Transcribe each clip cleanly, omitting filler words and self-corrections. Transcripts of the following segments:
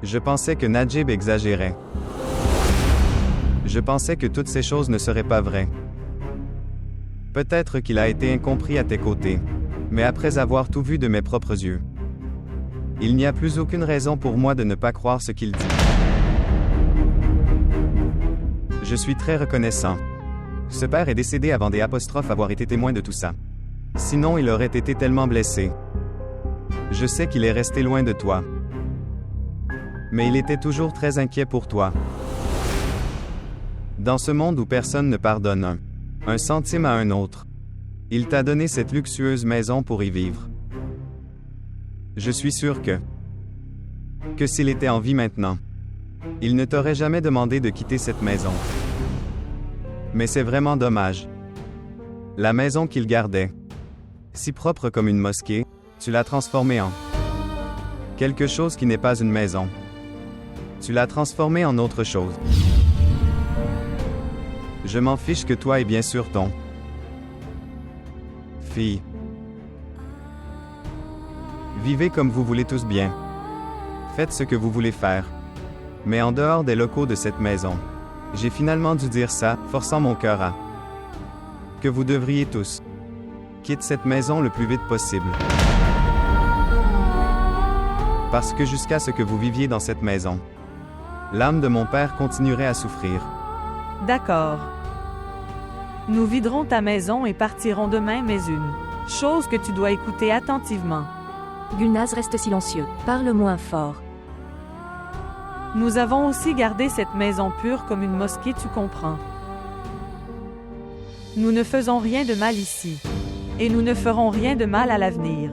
Je pensais que Najib exagérait. Je pensais que toutes ces choses ne seraient pas vraies. Peut-être qu'il a été incompris à tes côtés, mais après avoir tout vu de mes propres yeux, il n'y a plus aucune raison pour moi de ne pas croire ce qu'il dit. Je suis très reconnaissant. Ce père est décédé avant avoir été témoin de tout ça. Sinon, il aurait été tellement blessé. Je sais qu'il est resté loin de toi. Mais il était toujours très inquiet pour toi. Dans ce monde où personne ne pardonne un centime à un autre, il t'a donné cette luxueuse maison pour y vivre. Je suis sûr que s'il était en vie maintenant, il ne t'aurait jamais demandé de quitter cette maison. Mais c'est vraiment dommage. La maison qu'il gardait, si propre comme une mosquée, tu l'as transformée en quelque chose qui n'est pas une maison. Tu l'as transformée en autre chose. Je m'en fiche que toi et bien sûr ton fille. Vivez comme vous voulez tous bien. Faites ce que vous voulez faire. Mais en dehors des locaux de cette maison, j'ai finalement dû dire ça, forçant mon cœur à que vous devriez tous quitter cette maison le plus vite possible. Parce que jusqu'à ce que vous viviez dans cette maison, l'âme de mon père continuerait à souffrir. D'accord. Nous viderons ta maison et partirons demain, mais une chose que tu dois écouter attentivement. Gulnaz reste silencieux. Parle moins fort. Nous avons aussi gardé cette maison pure comme une mosquée, tu comprends. Nous ne faisons rien de mal ici. Et nous ne ferons rien de mal à l'avenir.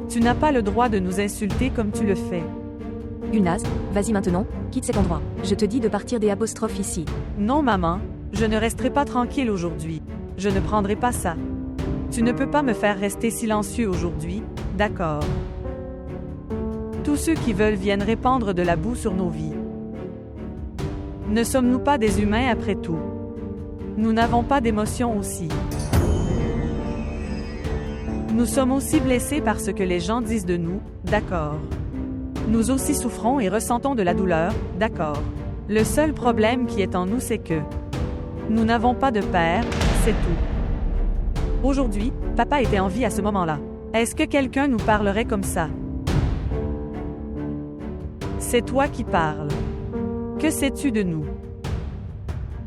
Tu n'as pas le droit de nous insulter comme tu le fais. Gulnaz, vas-y maintenant, quitte cet endroit. Je te dis de partir des apostrophes ici. Non, maman, je ne resterai pas tranquille aujourd'hui. Je ne prendrai pas ça. Tu ne peux pas me faire rester silencieux aujourd'hui, d'accord? Tous ceux qui veulent viennent répandre de la boue sur nos vies. Ne sommes-nous pas des humains après tout? Nous n'avons pas d'émotions aussi. Nous sommes aussi blessés par ce que les gens disent de nous, d'accord? Nous aussi souffrons et ressentons de la douleur, d'accord? Le seul problème qui est en nous, c'est que nous n'avons pas de père, c'est tout. Aujourd'hui, papa était en vie à ce moment-là. Est-ce que quelqu'un nous parlerait comme ça? C'est toi qui parles. Que sais-tu de nous?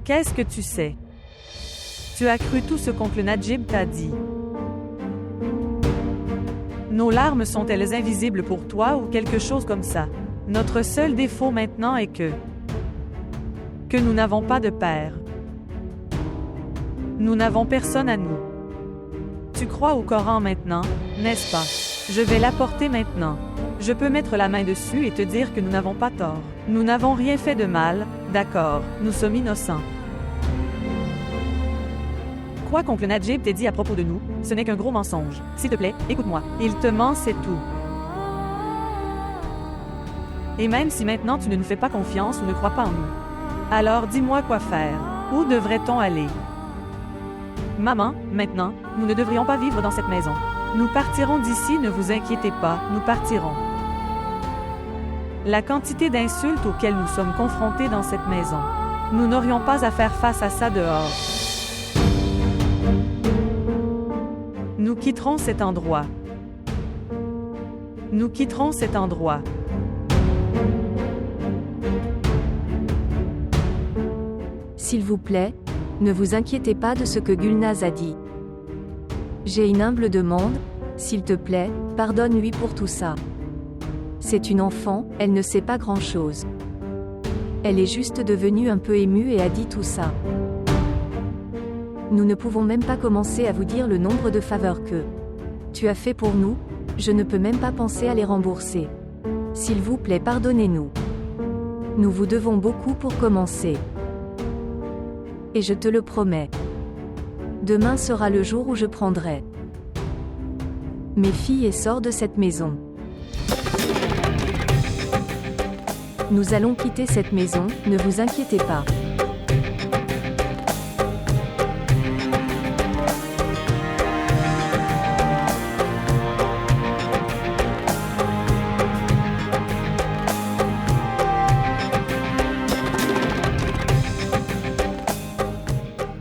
Qu'est-ce que tu sais? Tu as cru tout ce qu'oncle Najib t'a dit. Nos larmes sont-elles invisibles pour toi ou quelque chose comme ça? Notre seul défaut maintenant est que nous n'avons pas de père. Nous n'avons personne à nous. Tu crois au Coran maintenant, n'est-ce pas? Je vais l'apporter maintenant. Je peux mettre la main dessus et te dire que nous n'avons pas tort. Nous n'avons rien fait de mal, d'accord, nous sommes innocents. Quoi qu'oncle Najib t'ait dit à propos de nous, ce n'est qu'un gros mensonge. S'il te plaît, écoute-moi. Il te ment, c'est tout. Et même si maintenant tu ne nous fais pas confiance ou ne crois pas en nous, alors dis-moi quoi faire. Où devrait-on aller? Maman, maintenant, nous ne devrions pas vivre dans cette maison. Nous partirons d'ici, ne vous inquiétez pas, nous partirons. La quantité d'insultes auxquelles nous sommes confrontés dans cette maison, nous n'aurions pas à faire face à ça dehors. Nous quitterons cet endroit. Nous quitterons cet endroit. S'il vous plaît, ne vous inquiétez pas de ce que Gulnaz a dit. J'ai une humble demande, s'il te plaît, pardonne-lui pour tout ça. C'est une enfant, elle ne sait pas grand-chose. Elle est juste devenue un peu émue et a dit tout ça. Nous ne pouvons même pas commencer à vous dire le nombre de faveurs que tu as fait pour nous, je ne peux même pas penser à les rembourser. S'il vous plaît, pardonnez-nous. Nous vous devons beaucoup pour commencer. Et je te le promets. Demain sera le jour où je prendrai mes filles et sors de cette maison. Nous allons quitter cette maison, ne vous inquiétez pas.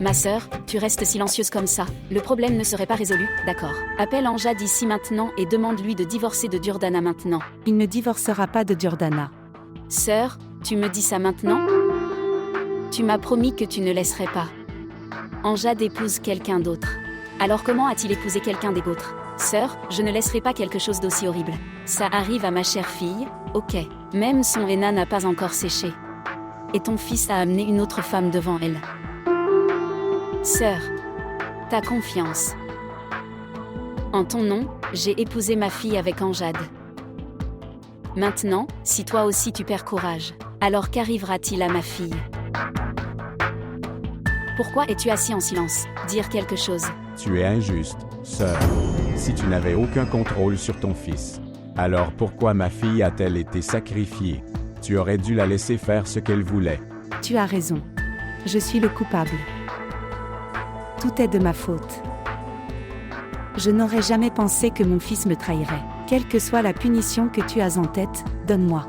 Ma sœur, tu restes silencieuse comme ça. Le problème ne serait pas résolu, d'accord. Appelle Amjad ici maintenant et demande-lui de divorcer de Durdana maintenant. Il ne divorcera pas de Durdana. Sœur, tu me dis ça maintenant? Tu m'as promis que tu ne laisserais pas Amjad épouse quelqu'un d'autre. Alors comment a-t-il épousé quelqu'un d'autre? Sœur, je ne laisserai pas quelque chose d'aussi horrible. Ça arrive à ma chère fille, ok. Même son henna n'a pas encore séché. Et ton fils a amené une autre femme devant elle. Sœur, ta confiance. En ton nom, j'ai épousé ma fille avec Amjad. Maintenant, si toi aussi tu perds courage, alors qu'arrivera-t-il à ma fille? Pourquoi es-tu assis en silence? Dire quelque chose. Tu es injuste, sœur. Si tu n'avais aucun contrôle sur ton fils, alors pourquoi ma fille a-t-elle été sacrifiée? Tu aurais dû la laisser faire ce qu'elle voulait. Tu as raison. Je suis le coupable. Tout est de ma faute. Je n'aurais jamais pensé que mon fils me trahirait. Quelle que soit la punition que tu as en tête, donne-moi.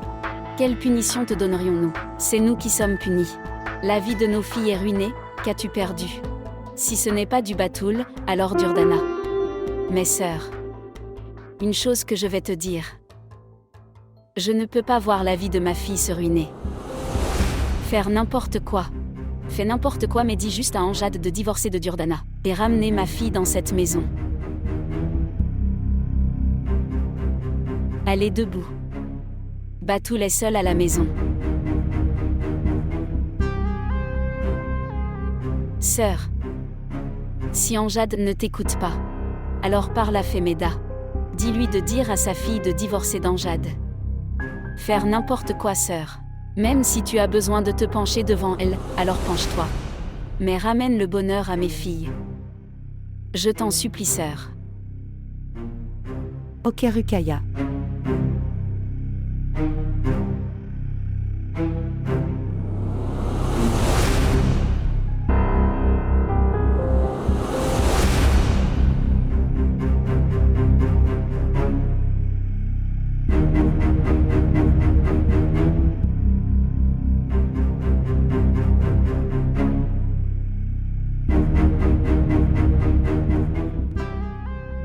Quelle punition te donnerions-nous? C'est nous qui sommes punis. La vie de nos filles est ruinée, qu'as-tu perdu? Si ce n'est pas du Batoul, alors Durdana. Mes sœurs, une chose que je vais te dire. Je ne peux pas voir la vie de ma fille se ruiner. Faire n'importe quoi. Fais n'importe quoi mais dis juste à Amjad de divorcer de Durdana et ramener ma fille dans cette maison. Elle est debout. Batoul est seul à la maison. Sœur, si Amjad ne t'écoute pas, alors parle à Femeda. Dis-lui de dire à sa fille de divorcer d'Amjad. Faire n'importe quoi, sœur. Même si tu as besoin de te pencher devant elle, alors penche-toi. Mais ramène le bonheur à mes filles. Je t'en supplie, sœur. Ok Rukaya.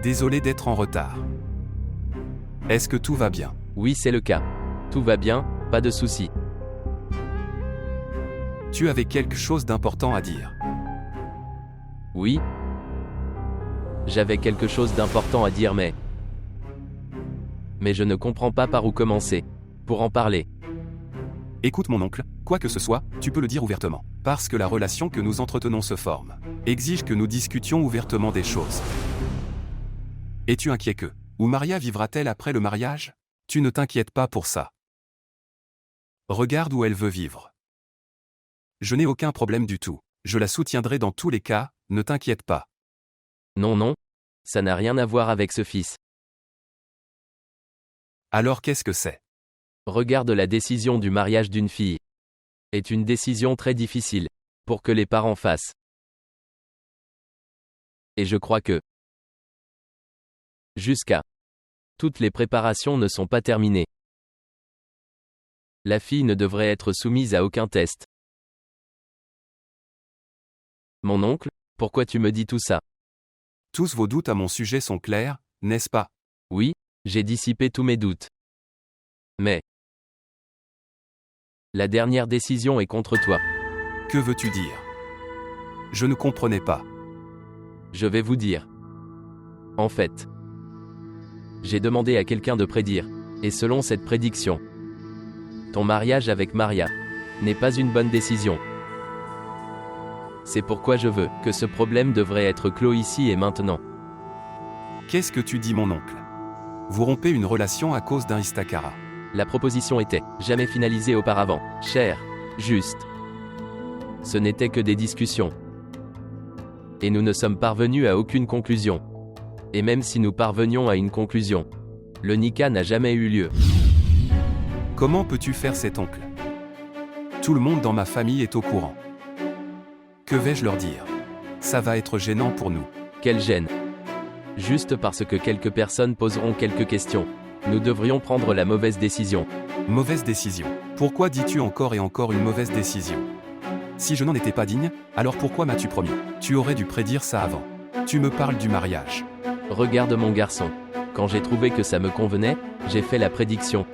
Désolé d'être en retard. Est-ce que tout va bien? Oui, c'est le cas. Tout va bien, pas de soucis. Tu avais quelque chose d'important à dire. Oui. J'avais quelque chose d'important à dire mais je ne comprends pas par où commencer. Pour en parler. Écoute mon oncle, quoi que ce soit, tu peux le dire ouvertement. Parce que la relation que nous entretenons se forme. Exige que nous discutions ouvertement des choses. Es-tu inquiet que, où Maria vivra-t-elle après le mariage? Tu ne t'inquiètes pas pour ça. Regarde où elle veut vivre. Je n'ai aucun problème du tout. Je la soutiendrai dans tous les cas, ne t'inquiète pas. Non, ça n'a rien à voir avec ce fils. Alors qu'est-ce que c'est? Regarde la décision du mariage d'une fille. Est une décision très difficile, pour que les parents fassent. Et je crois que jusqu'à toutes les préparations ne sont pas terminées. La fille ne devrait être soumise à aucun test. Mon oncle, pourquoi tu me dis tout ça? Tous vos doutes à mon sujet sont clairs, n'est-ce pas? Oui, j'ai dissipé tous mes doutes. Mais la dernière décision est contre toi. Que veux-tu dire? Je ne comprenais pas. Je vais vous dire. En fait, j'ai demandé à quelqu'un de prédire, et selon cette prédiction, ton mariage avec Maria n'est pas une bonne décision. C'est pourquoi je veux que ce problème devrait être clos ici et maintenant. Qu'est-ce que tu dis mon oncle? Vous rompez une relation à cause d'un Istakara. La proposition était jamais finalisée auparavant, cher, juste. Ce n'était que des discussions. Et nous ne sommes parvenus à aucune conclusion. Et même si nous parvenions à une conclusion, le Nika n'a jamais eu lieu. Comment peux-tu faire cet oncle? Tout le monde dans ma famille est au courant. Que vais-je leur dire? Ça va être gênant pour nous. Quelle gêne! Juste parce que quelques personnes poseront quelques questions, nous devrions prendre la mauvaise décision. Mauvaise décision. Pourquoi dis-tu encore et encore une mauvaise décision? Si je n'en étais pas digne, alors pourquoi m'as-tu promis? Tu aurais dû prédire ça avant. Tu me parles du mariage. Regarde mon garçon. Quand j'ai trouvé que ça me convenait, j'ai fait la prédiction.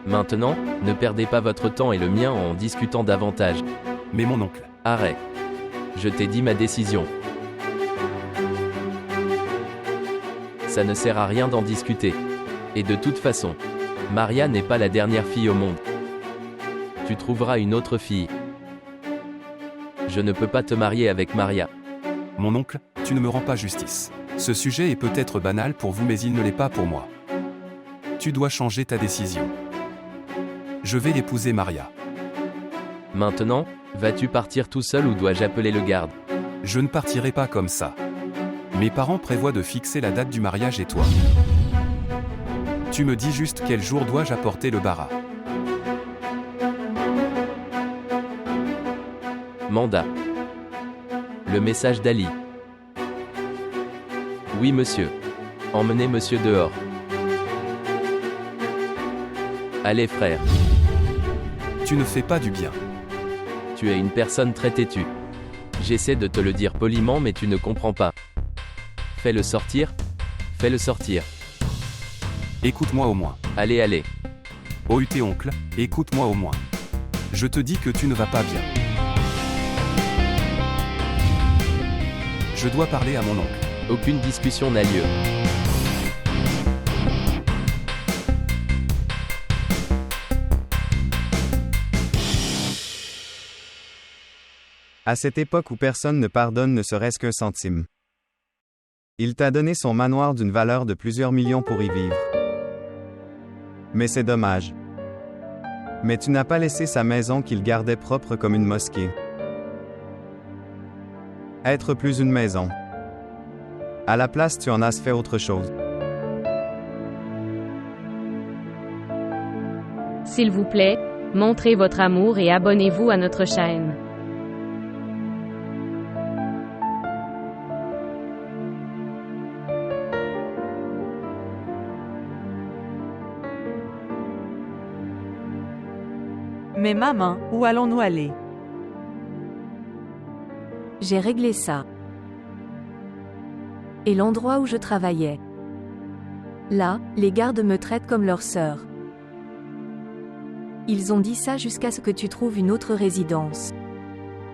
Maintenant, ne perdez pas votre temps et le mien en discutant davantage. Mais mon oncle, Arrête. Je t'ai dit ma décision. Ça ne sert à rien d'en discuter. Et de toute façon, Maria n'est pas la dernière fille au monde. Tu trouveras une autre fille. Je ne peux pas te marier avec Maria. mon oncle, tu ne me rends pas justice. Ce sujet est peut-être banal pour vous mais il ne l'est pas pour moi. Tu dois changer ta décision. Je vais épouser Maria. Maintenant, vas-tu partir tout seul ou dois-je appeler le garde? Je ne partirai pas comme ça. Mes parents prévoient de fixer la date du mariage et toi. Tu me dis juste quel jour dois-je apporter le bara. Mandat. Le message d'Ali. Oui monsieur. Emmenez monsieur dehors. Allez frère. Tu ne fais pas du bien. Tu es une personne très têtue. J'essaie de te le dire poliment mais tu ne comprends pas. Fais-le sortir. Fais-le sortir. Écoute-moi au moins. Allez, allez. OUT oncle, écoute-moi au moins. Je te dis que tu ne vas pas bien. Je dois parler à mon oncle. Aucune discussion n'a lieu. À cette époque où personne ne pardonne ne serait-ce qu'un centime. Il t'a donné son manoir d'une valeur de plusieurs millions pour y vivre. Mais c'est dommage. Mais tu n'as pas laissé sa maison qu'il gardait propre comme une mosquée. Être plus une maison. À la place, tu en as fait autre chose. S'il vous plaît, montrez votre amour et abonnez-vous à notre chaîne. Mais maman, où allons-nous aller? J'ai réglé ça. Et l'endroit où je travaillais. Là, les gardes me traitent comme leur sœur. Ils ont dit ça jusqu'à ce que tu trouves une autre résidence.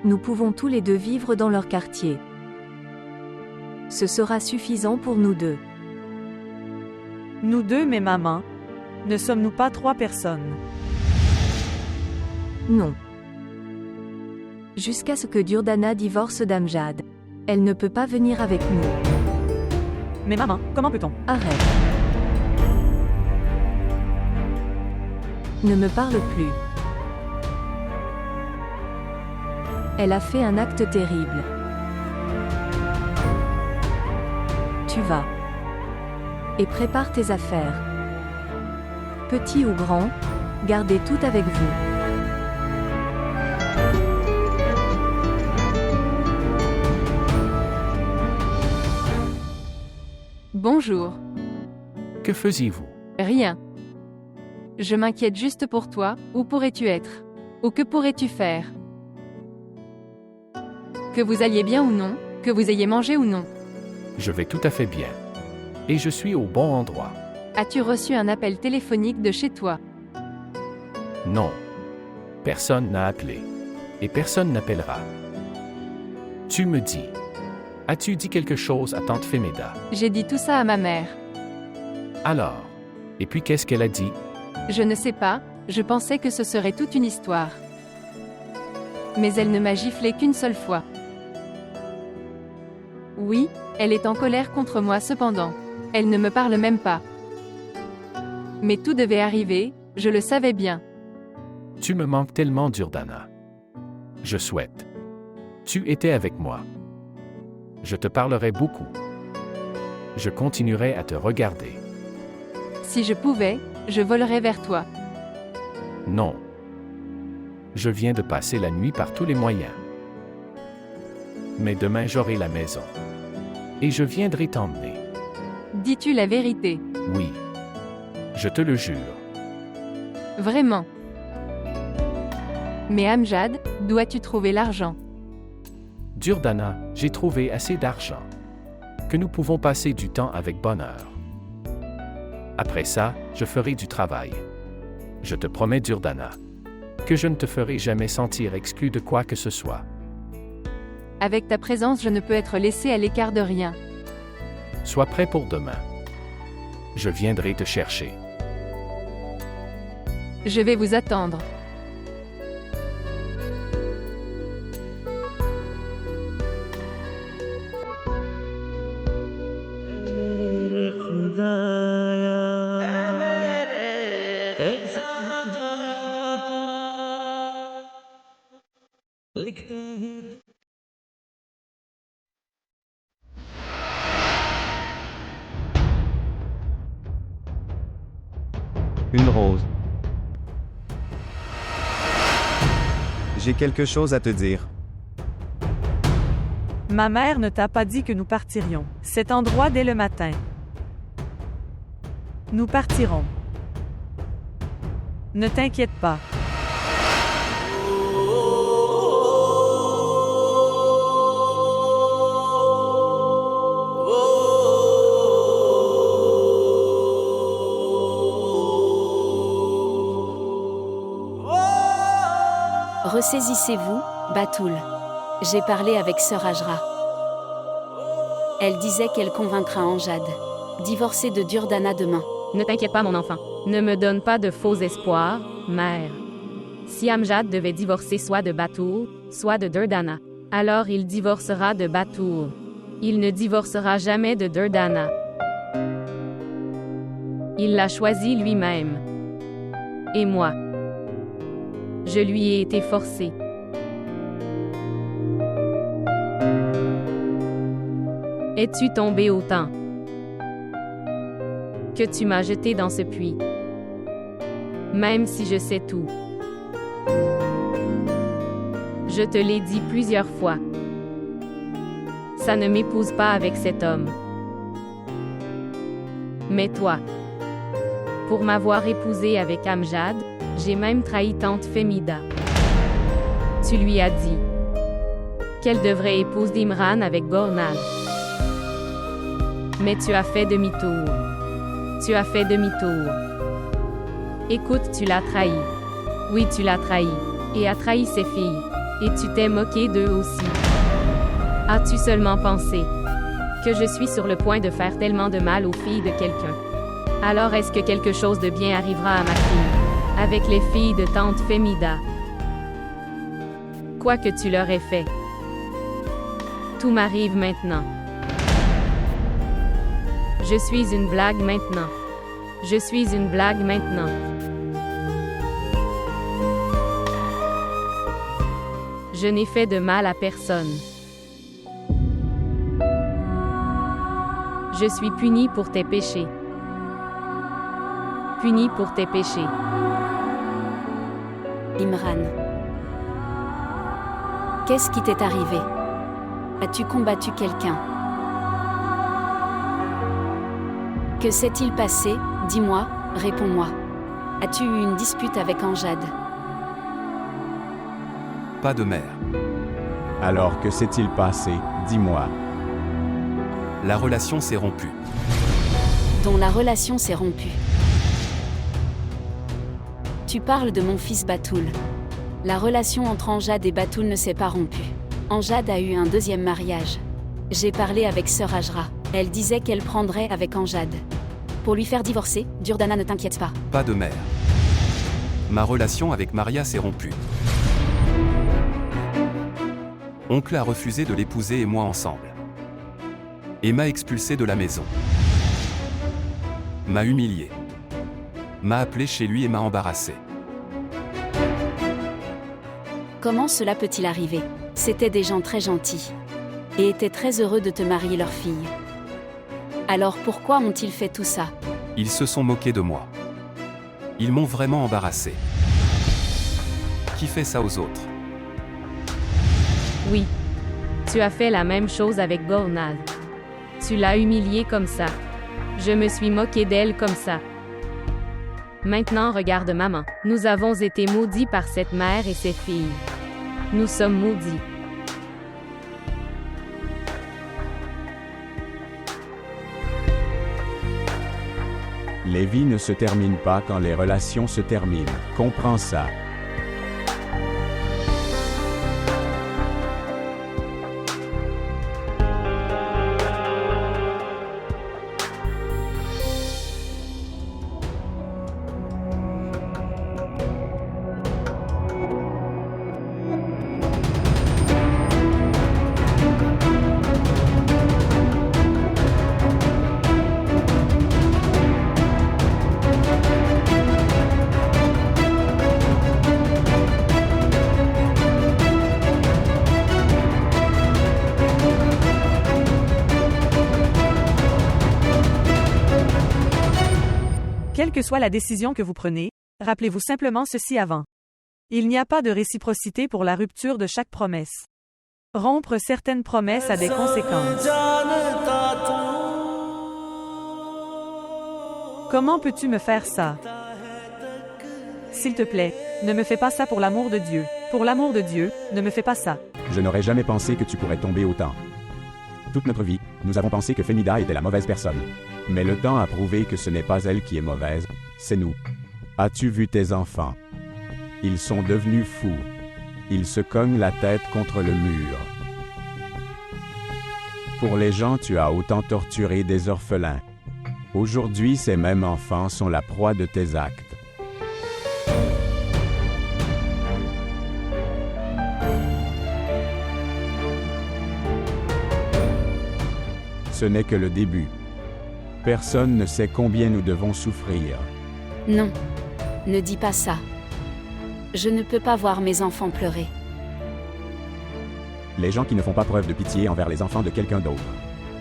Nous pouvons tous les deux vivre dans leur quartier. Ce sera suffisant pour nous deux. Nous deux, mais maman. Ne sommes-nous pas 3 personnes? Non. Jusqu'à ce que Durdana divorce d'Amjad. Elle ne peut pas venir avec nous. Mais maman, comment peut-on? Arrête. Ne me parle plus. Elle a fait un acte terrible. Tu vas. Et prépare tes affaires. Petit ou grand, gardez tout avec vous. Bonjour. Que faisiez-vous? Rien. Je m'inquiète juste pour toi, où pourrais-tu être? Ou que pourrais-tu faire? Que vous alliez bien ou non, que vous ayez mangé ou non. Je vais tout à fait bien. Et je suis au bon endroit. As-tu reçu un appel téléphonique de chez toi? Non. Personne n'a appelé. Et personne n'appellera. Tu me dis. As-tu dit quelque chose à tante Femeda? J'ai dit tout ça à ma mère. Alors? Et puis qu'est-ce qu'elle a dit? Je ne sais pas, je pensais que ce serait toute une histoire. Mais elle ne m'a giflé qu'une seule fois. Oui, elle est en colère contre moi cependant. Elle ne me parle même pas. Mais tout devait arriver, je le savais bien. Tu me manques tellement, Durdana. Je souhaite. Tu étais avec moi. Je te parlerai beaucoup. Je continuerai à te regarder. Si je pouvais, je volerais vers toi. Non. Je viens de passer la nuit par tous les moyens. Mais demain j'aurai la maison. Et je viendrai t'emmener. Dis-tu la vérité? Oui. Je te le jure. Vraiment? Mais Amjad, d'où as-tu trouvé l'argent? Durdana, j'ai trouvé assez d'argent. Que nous pouvons passer du temps avec bonheur. Après ça, je ferai du travail. Je te promets, Durdana, que je ne te ferai jamais sentir exclu de quoi que ce soit. Avec ta présence, je ne peux être laissé à l'écart de rien. Sois prêt pour demain. Je viendrai te chercher. Je vais vous attendre. Une rose. J'ai quelque chose à te dire. Ma mère ne t'a pas dit que nous partirions. Cet endroit dès le matin. Nous partirons. Ne t'inquiète pas. Ressaisissez-vous, Batoul. J'ai parlé avec Sœur Ajra. Elle disait qu'elle convaincra Amjad. Divorcer de Durdana demain. Ne t'inquiète pas, mon enfant. Ne me donne pas de faux espoirs, mère. Si Amjad devait divorcer soit de Batoul, soit de Durdana, alors il divorcera de Batoul. Il ne divorcera jamais de Durdana. Il l'a choisi lui-même. Et moi, je lui ai été forcé. Es-tu tombé autant que tu m'as jeté dans ce puits? Même si je sais tout. Je te l'ai dit plusieurs fois. Ça ne m'épouse pas avec cet homme. Mais toi, pour m'avoir épousé avec Amjad, j'ai même trahi tante Femida. Tu lui as dit qu'elle devrait épouser Imran avec Gornal. Mais tu as fait demi-tour. Tu as fait demi-tour. Écoute, tu l'as trahi. Oui, tu l'as trahi. Et a trahi ses filles. Et tu t'es moqué d'eux aussi. As-tu seulement pensé que je suis sur le point de faire tellement de mal aux filles de quelqu'un? Alors est-ce que quelque chose de bien arrivera à ma fille? Avec les filles de tante Femida. Quoi que tu leur aies fait. Tout m'arrive maintenant. Je suis une blague maintenant. Je suis une blague maintenant. Je n'ai fait de mal à personne. Je suis puni pour tes péchés. Puni pour tes péchés. Imran. Qu'est-ce qui t'est arrivé? As-tu combattu quelqu'un? Que s'est-il passé? Dis-moi, réponds-moi. As-tu eu une dispute avec Amjad? Pas de mère. Alors que s'est-il passé? Dis-moi. La relation s'est rompue. Dont la relation s'est rompue. Tu parles de mon fils Batoul. La relation entre Amjad et Batoul ne s'est pas rompue. Amjad a eu un deuxième mariage. J'ai parlé avec Sœur Ajra. Elle disait qu'elle prendrait avec Amjad. Pour lui faire divorcer, Durdana, ne t'inquiète pas. Pas de mère. Ma relation avec Maria s'est rompue. Oncle a refusé de l'épouser et moi ensemble. Et m'a expulsé de la maison. M'a humilié. M'a appelé chez lui et m'a embarrassé. Comment cela peut-il arriver? C'étaient des gens très gentils. Et étaient très heureux de te marier leur fille. Alors pourquoi ont-ils fait tout ça? Ils se sont moqués de moi. Ils m'ont vraiment embarrassé. Qui fait ça aux autres? Oui. Tu as fait la même chose avec Gornal. Tu l'as humiliée comme ça. Je me suis moqué d'elle comme ça. Maintenant regarde maman. Nous avons été maudits par cette mère et ses filles. Nous sommes maudits. Les vies ne se terminent pas quand les relations se terminent. Comprends ça. Quelle que soit la décision que vous prenez, rappelez-vous simplement ceci avant. Il n'y a pas de réciprocité pour la rupture de chaque promesse. Rompre certaines promesses a des conséquences. Comment peux-tu me faire ça? S'il te plaît, ne me fais pas ça pour l'amour de Dieu. Pour l'amour de Dieu, ne me fais pas ça. Je n'aurais jamais pensé que tu pourrais tomber autant. Toute notre vie, nous avons pensé que Femida était la mauvaise personne. Mais le temps a prouvé que ce n'est pas elle qui est mauvaise, c'est nous. As-tu vu tes enfants? Ils sont devenus fous. Ils se cognent la tête contre le mur. Pour les gens, tu as autant torturé des orphelins. Aujourd'hui, ces mêmes enfants sont la proie de tes actes. Ce n'est que le début. Personne ne sait combien nous devons souffrir. Non. Ne dis pas ça. Je ne peux pas voir mes enfants pleurer. Les gens qui ne font pas preuve de pitié envers les enfants de quelqu'un d'autre.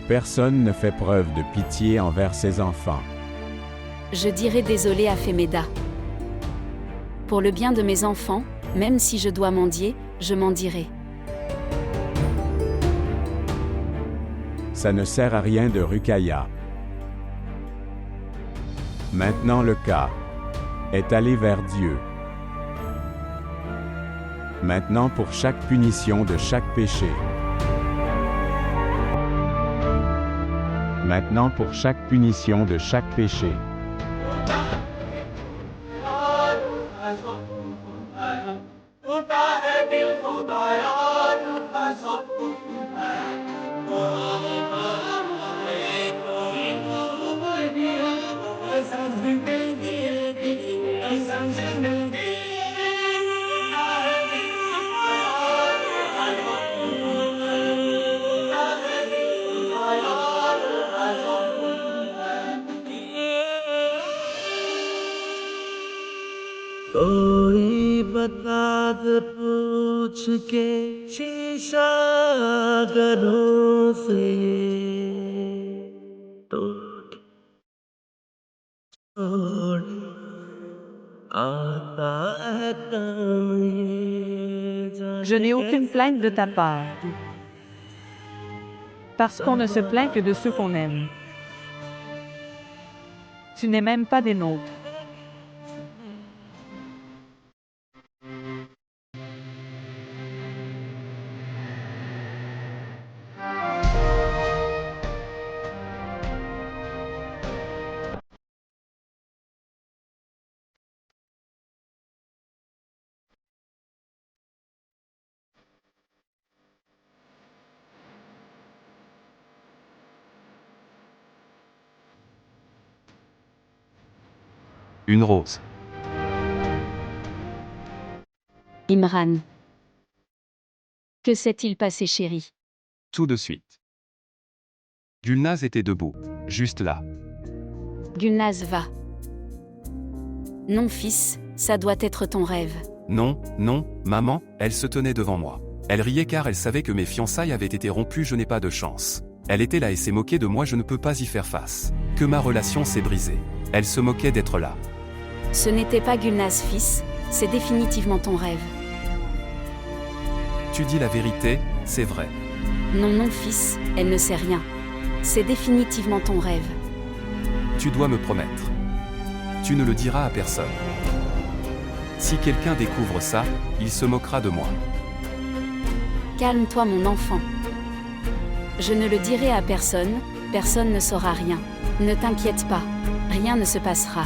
Personne ne fait preuve de pitié envers ses enfants. Je dirai désolé à Femida. Pour le bien de mes enfants, même si je dois mendier, je mendirai. Ça ne sert à rien de Rukaya. Maintenant le cas est allé vers Dieu. Maintenant pour chaque punition de chaque péché. Maintenant pour chaque punition de chaque péché. कोई बता दे पूछ के शीशा घरों से टूट छोड़ आता है काम ये Je n'ai aucune plainte de ta part. Parce qu'on ne se plaint que de ceux qu'on aime. Tu n'es même pas des nôtres. Une rose. Imran. Que s'est-il passé, chérie? Tout de suite. Gulnaz était debout, juste là. Gulnaz va. Non, fils, ça doit être ton rêve. Non, non, maman, elle se tenait devant moi. Elle riait car elle savait que mes fiançailles avaient été rompues, je n'ai pas de chance. Elle était là et s'est moquée de moi, je ne peux pas y faire face. Que ma relation s'est brisée. Elle se moquait d'être là. Ce n'était pas Gulnaz, fils, c'est définitivement ton rêve. Tu dis la vérité, c'est vrai. Non, non, fils, elle ne sait rien. C'est définitivement ton rêve. Tu dois me promettre. Tu ne le diras à personne. Si quelqu'un découvre ça, il se moquera de moi. Calme-toi mon enfant. Je ne le dirai à personne, personne ne saura rien. Ne t'inquiète pas, rien ne se passera.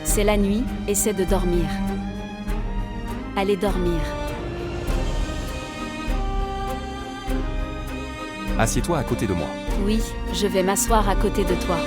C'est la nuit, essaie de dormir. Allez dormir. Assieds-toi à côté de moi. Oui, je vais m'asseoir à côté de toi.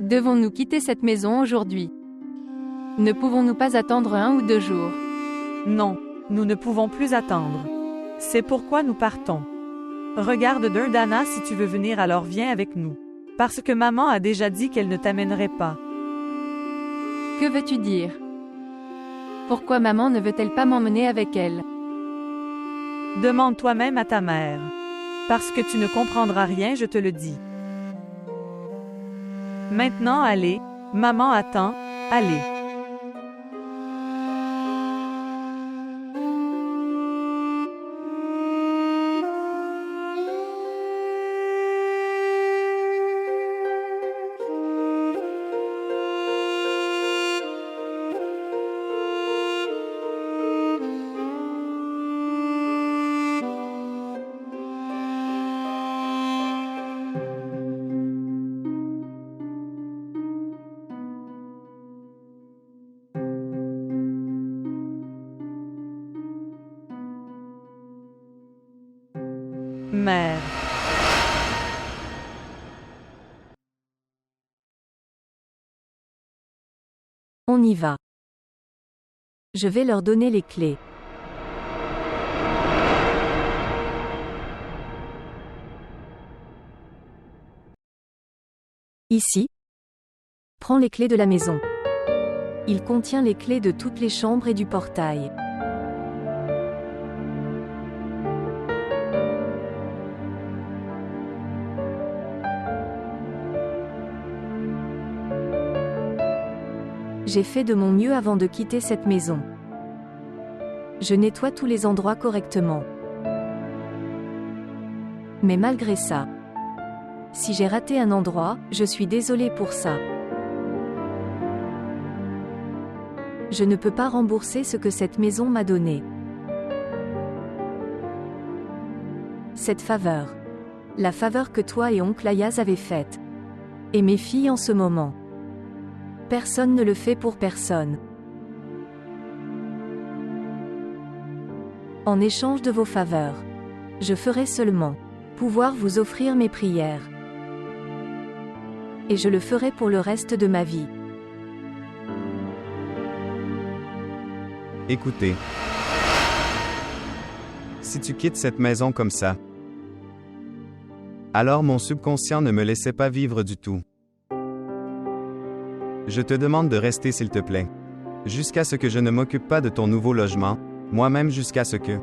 Devons-nous quitter cette maison aujourd'hui? Ne pouvons-nous pas attendre 1 ou 2 jours? Non, nous ne pouvons plus attendre. C'est pourquoi nous partons. Regarde Dana, si tu veux venir alors viens avec nous. Parce que maman a déjà dit qu'elle ne t'amènerait pas. Que veux-tu dire? Pourquoi maman ne veut-elle pas m'emmener avec elle? Demande toi-même à ta mère. Parce que tu ne comprendras rien, je te le dis. Maintenant allez, maman attend, allez. Mère. On y va. Je vais leur donner les clés. Ici. Prends les clés de la maison. Il contient les clés de toutes les chambres et du portail. J'ai fait de mon mieux avant de quitter cette maison. Je nettoie tous les endroits correctement. Mais malgré ça, si j'ai raté un endroit, je suis désolée pour ça. Je ne peux pas rembourser ce que cette maison m'a donné. Cette faveur. La faveur que toi et oncle Ayaz avez faite. Et mes filles en ce moment. Personne ne le fait pour personne. En échange de vos faveurs, je ferai seulement pouvoir vous offrir mes prières. Et je le ferai pour le reste de ma vie. Écoutez. Si tu quittes cette maison comme ça, alors mon subconscient ne me laissait pas vivre du tout. Je te demande de rester s'il te plaît. Jusqu'à ce que je ne m'occupe pas de ton nouveau logement, moi-même jusqu'à ce que...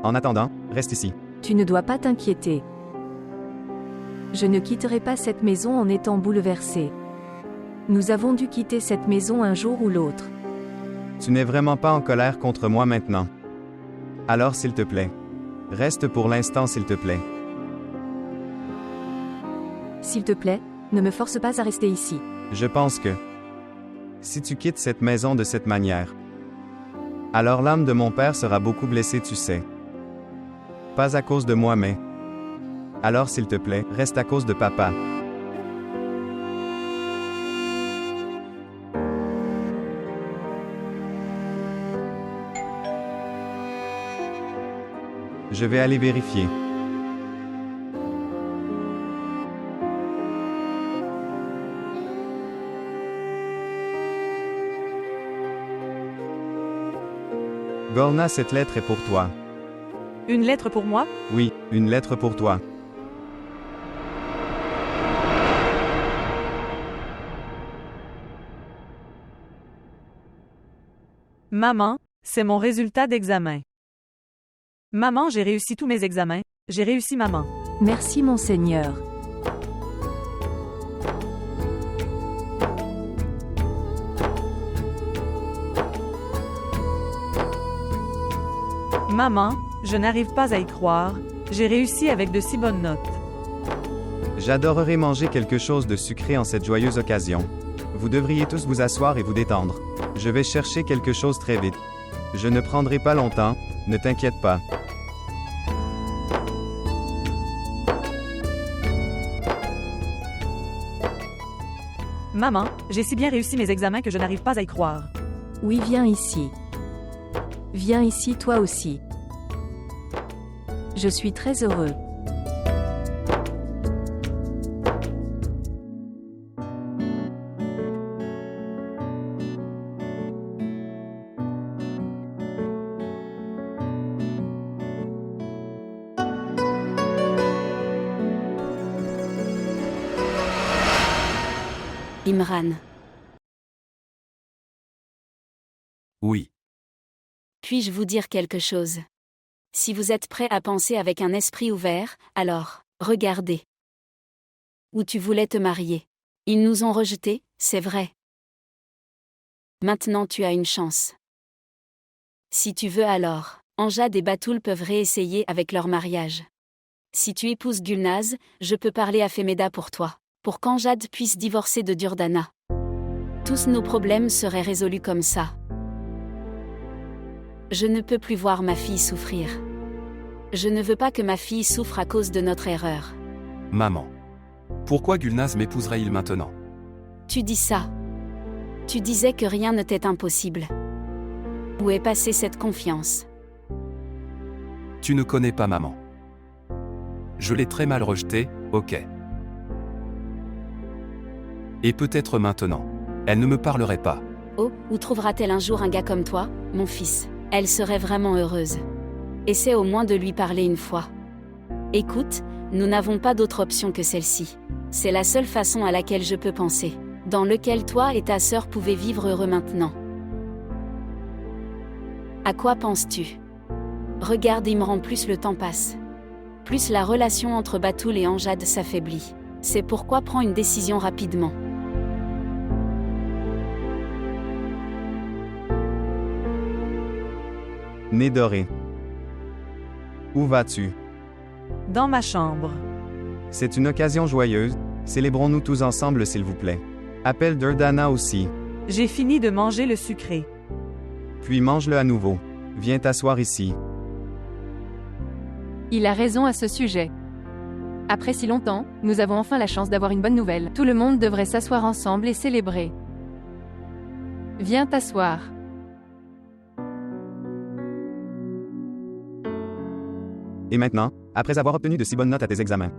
En attendant, reste ici. Tu ne dois pas t'inquiéter. Je ne quitterai pas cette maison en étant bouleversé. Nous avons dû quitter cette maison un jour ou l'autre. Tu n'es vraiment pas en colère contre moi maintenant. Alors s'il te plaît. Reste pour l'instant s'il te plaît. S'il te plaît, ne me force pas à rester ici. Je pense que... Si tu quittes cette maison de cette manière, alors l'âme de mon père sera beaucoup blessée, tu sais. Pas à cause de moi, mais... Alors s'il te plaît, reste à cause de papa. Je vais aller vérifier. Gorna, cette lettre est pour toi. Une lettre pour moi? Oui, une lettre pour toi. Maman, c'est mon résultat d'examen. Maman, j'ai réussi tous mes examens. J'ai réussi, maman. Merci, mon Seigneur. Maman, je n'arrive pas à y croire. J'ai réussi avec de si bonnes notes. J'adorerais manger quelque chose de sucré en cette joyeuse occasion. Vous devriez tous vous asseoir et vous détendre. Je vais chercher quelque chose très vite. Je ne prendrai pas longtemps, ne t'inquiète pas. Maman, j'ai si bien réussi mes examens que je n'arrive pas à y croire. Oui, viens ici. Viens ici toi aussi. Je suis très heureux. Imran. Oui. Puis-je vous dire quelque chose? Si vous êtes prêt à penser avec un esprit ouvert, alors, regardez. Où tu voulais te marier. Ils nous ont rejetés, c'est vrai. Maintenant tu as une chance. Si tu veux alors, Amjad et Batoul peuvent réessayer avec leur mariage. Si tu épouses Gulnaz, je peux parler à Femeda pour toi, pour qu'Amjad puisse divorcer de Durdana. Tous nos problèmes seraient résolus comme ça. Je ne peux plus voir ma fille souffrir. Je ne veux pas que ma fille souffre à cause de notre erreur. Maman. Pourquoi Gulnaz m'épouserait-il maintenant? Tu dis ça. Tu disais que rien ne t'est impossible. Où est passée cette confiance? Tu ne connais pas maman. Je l'ai très mal rejetée, ok. Et peut-être maintenant. Elle ne me parlerait pas. Oh, où trouvera-t-elle un jour un gars comme toi, mon fils? Elle serait vraiment heureuse. Essaie au moins de lui parler une fois. Écoute, nous n'avons pas d'autre option que celle-ci. C'est la seule façon à laquelle je peux penser, dans lequel toi et ta sœur pouvaient vivre heureux maintenant. À quoi penses-tu? Regarde Imran, plus le temps passe. Plus la relation entre Batoul et Amjad s'affaiblit. C'est pourquoi prends une décision rapidement. Nez doré. Où vas-tu? Dans ma chambre. C'est une occasion joyeuse, célébrons-nous tous ensemble s'il vous plaît. Appelle Durdana aussi. J'ai fini de manger le sucré. Puis mange-le à nouveau. Viens t'asseoir ici. Il a raison à ce sujet. Après si longtemps, nous avons enfin la chance d'avoir une bonne nouvelle. Tout le monde devrait s'asseoir ensemble et célébrer. Viens t'asseoir. Et maintenant, après avoir obtenu de si bonnes notes à tes examens,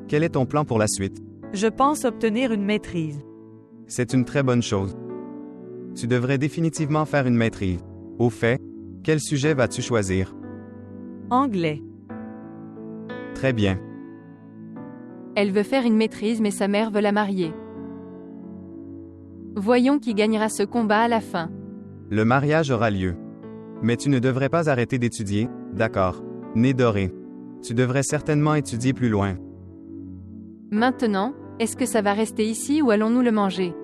quel est ton plan pour la suite? Je pense obtenir une maîtrise. C'est une très bonne chose. Tu devrais définitivement faire une maîtrise. Au fait, quel sujet vas-tu choisir? Anglais. Très bien. Elle veut faire une maîtrise mais sa mère veut la marier. Voyons qui gagnera ce combat à la fin. Le mariage aura lieu. Mais tu ne devrais pas arrêter d'étudier, d'accord. Nez doré. Tu devrais certainement étudier plus loin. Maintenant, est-ce que ça va rester ici ou allons-nous le manger?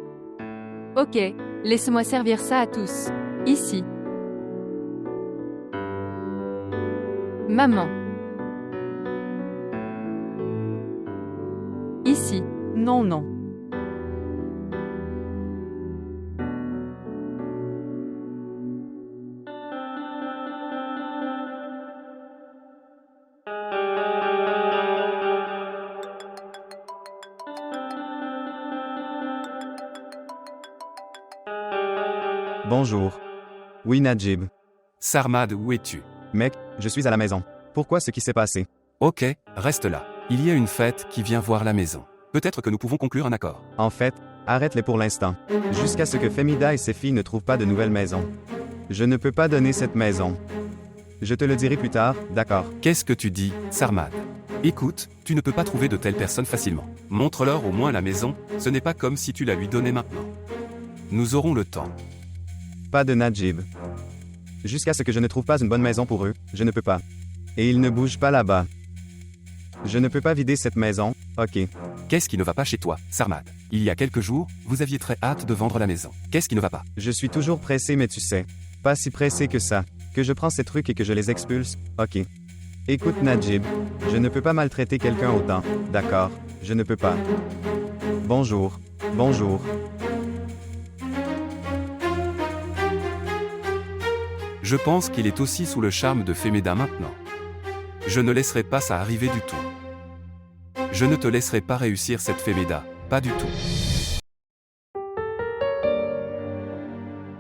Ok, laisse-moi servir ça à tous. Ici. Maman. Ici. Non, non. Bonjour. Oui, Najib. Sarmad, où es-tu? Mec, je suis à la maison. Pourquoi ce qui s'est passé? Ok, reste là. Il y a une fête qui vient voir la maison. Peut-être que nous pouvons conclure un accord. En fait, arrête-les pour l'instant. Jusqu'à ce que Femida et ses filles ne trouvent pas de nouvelle maison. Je ne peux pas donner cette maison. Je te le dirai plus tard, d'accord. Qu'est-ce que tu dis, Sarmad? Écoute, tu ne peux pas trouver de telles personnes facilement. Montre-leur au moins la maison, ce n'est pas comme si tu la lui donnais maintenant. Nous aurons le temps. Pas de Najib. Jusqu'à ce que je ne trouve pas une bonne maison pour eux, je ne peux pas. Et ils ne bougent pas là-bas. Je ne peux pas vider cette maison, ok. Qu'est-ce qui ne va pas chez toi, Sarmad? Il y a quelques jours, vous aviez très hâte de vendre la maison. Qu'est-ce qui ne va pas? Je suis toujours pressé mais tu sais. Pas si pressé que ça. Que je prends ces trucs et que je les expulse, ok. Écoute Najib, je ne peux pas maltraiter quelqu'un autant, d'accord, je ne peux pas. Bonjour, bonjour. Je pense qu'il est aussi sous le charme de Femida maintenant. Je ne laisserai pas ça arriver du tout. Je ne te laisserai pas réussir cette Femida, pas du tout.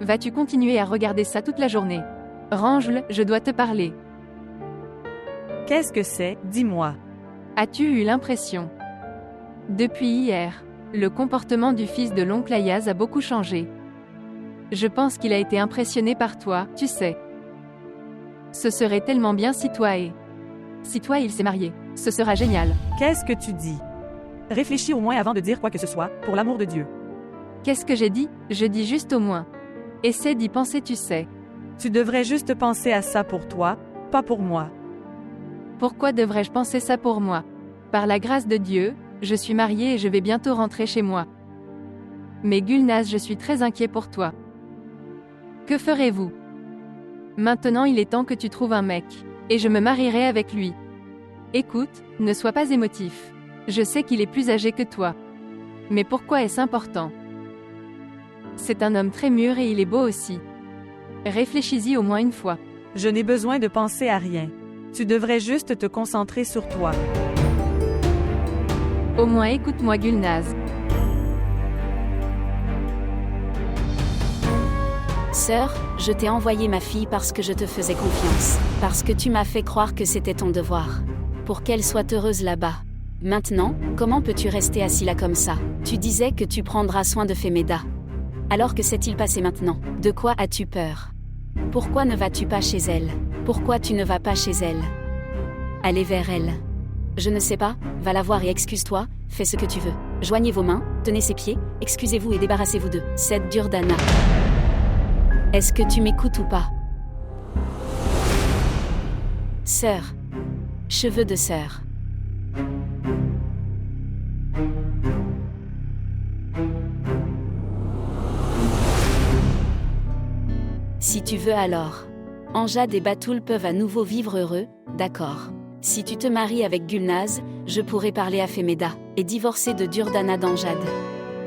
Vas-tu continuer à regarder ça toute la journée? Range-le, je dois te parler. Qu'est-ce que c'est? Dis-moi. As-tu eu l'impression? Depuis hier, le comportement du fils de l'oncle Ayaz a beaucoup changé. Je pense qu'il a été impressionné par toi, tu sais. Ce serait tellement bien si toi il s'est marié. Ce sera génial. Qu'est-ce que tu dis? Réfléchis au moins avant de dire quoi que ce soit, pour l'amour de Dieu. Qu'est-ce que j'ai dit? Je dis juste au moins. Essaie d'y penser, tu sais. Tu devrais juste penser à ça pour toi, pas pour moi. Pourquoi devrais-je penser ça pour moi? Par la grâce de Dieu, je suis mariée et je vais bientôt rentrer chez moi. Mais Gulnaz, je suis très inquiet pour toi. Que ferez-vous? Maintenant il est temps que tu trouves un mec. Et je me marierai avec lui. Écoute, ne sois pas émotif. Je sais qu'il est plus âgé que toi. Mais pourquoi est-ce important? C'est un homme très mûr et il est beau aussi. Réfléchis-y au moins une fois. Je n'ai besoin de penser à rien. Tu devrais juste te concentrer sur toi. Au moins écoute-moi Gulnaz. Sœur, je t'ai envoyé ma fille parce que je te faisais confiance. Parce que tu m'as fait croire que c'était ton devoir. Pour qu'elle soit heureuse là-bas. Maintenant, comment peux-tu rester assis là comme ça? Tu disais que tu prendras soin de Femida. Alors que s'est-il passé maintenant? De quoi as-tu peur? Pourquoi ne vas-tu pas chez elle? Pourquoi tu ne vas pas chez elle? Allez vers elle. Je ne sais pas, va la voir et excuse-toi, fais ce que tu veux. Joignez vos mains, tenez ses pieds, excusez-vous et débarrassez-vous d'eux. Cette Durdana. Est-ce que tu m'écoutes ou pas? Sœur. Cheveux de sœur. Si tu veux alors. Anjad et Batoul peuvent à nouveau vivre heureux, d'accord. Si tu te maries avec Gulnaz, je pourrai parler à Femida, et divorcer de Durdana d'Anjad.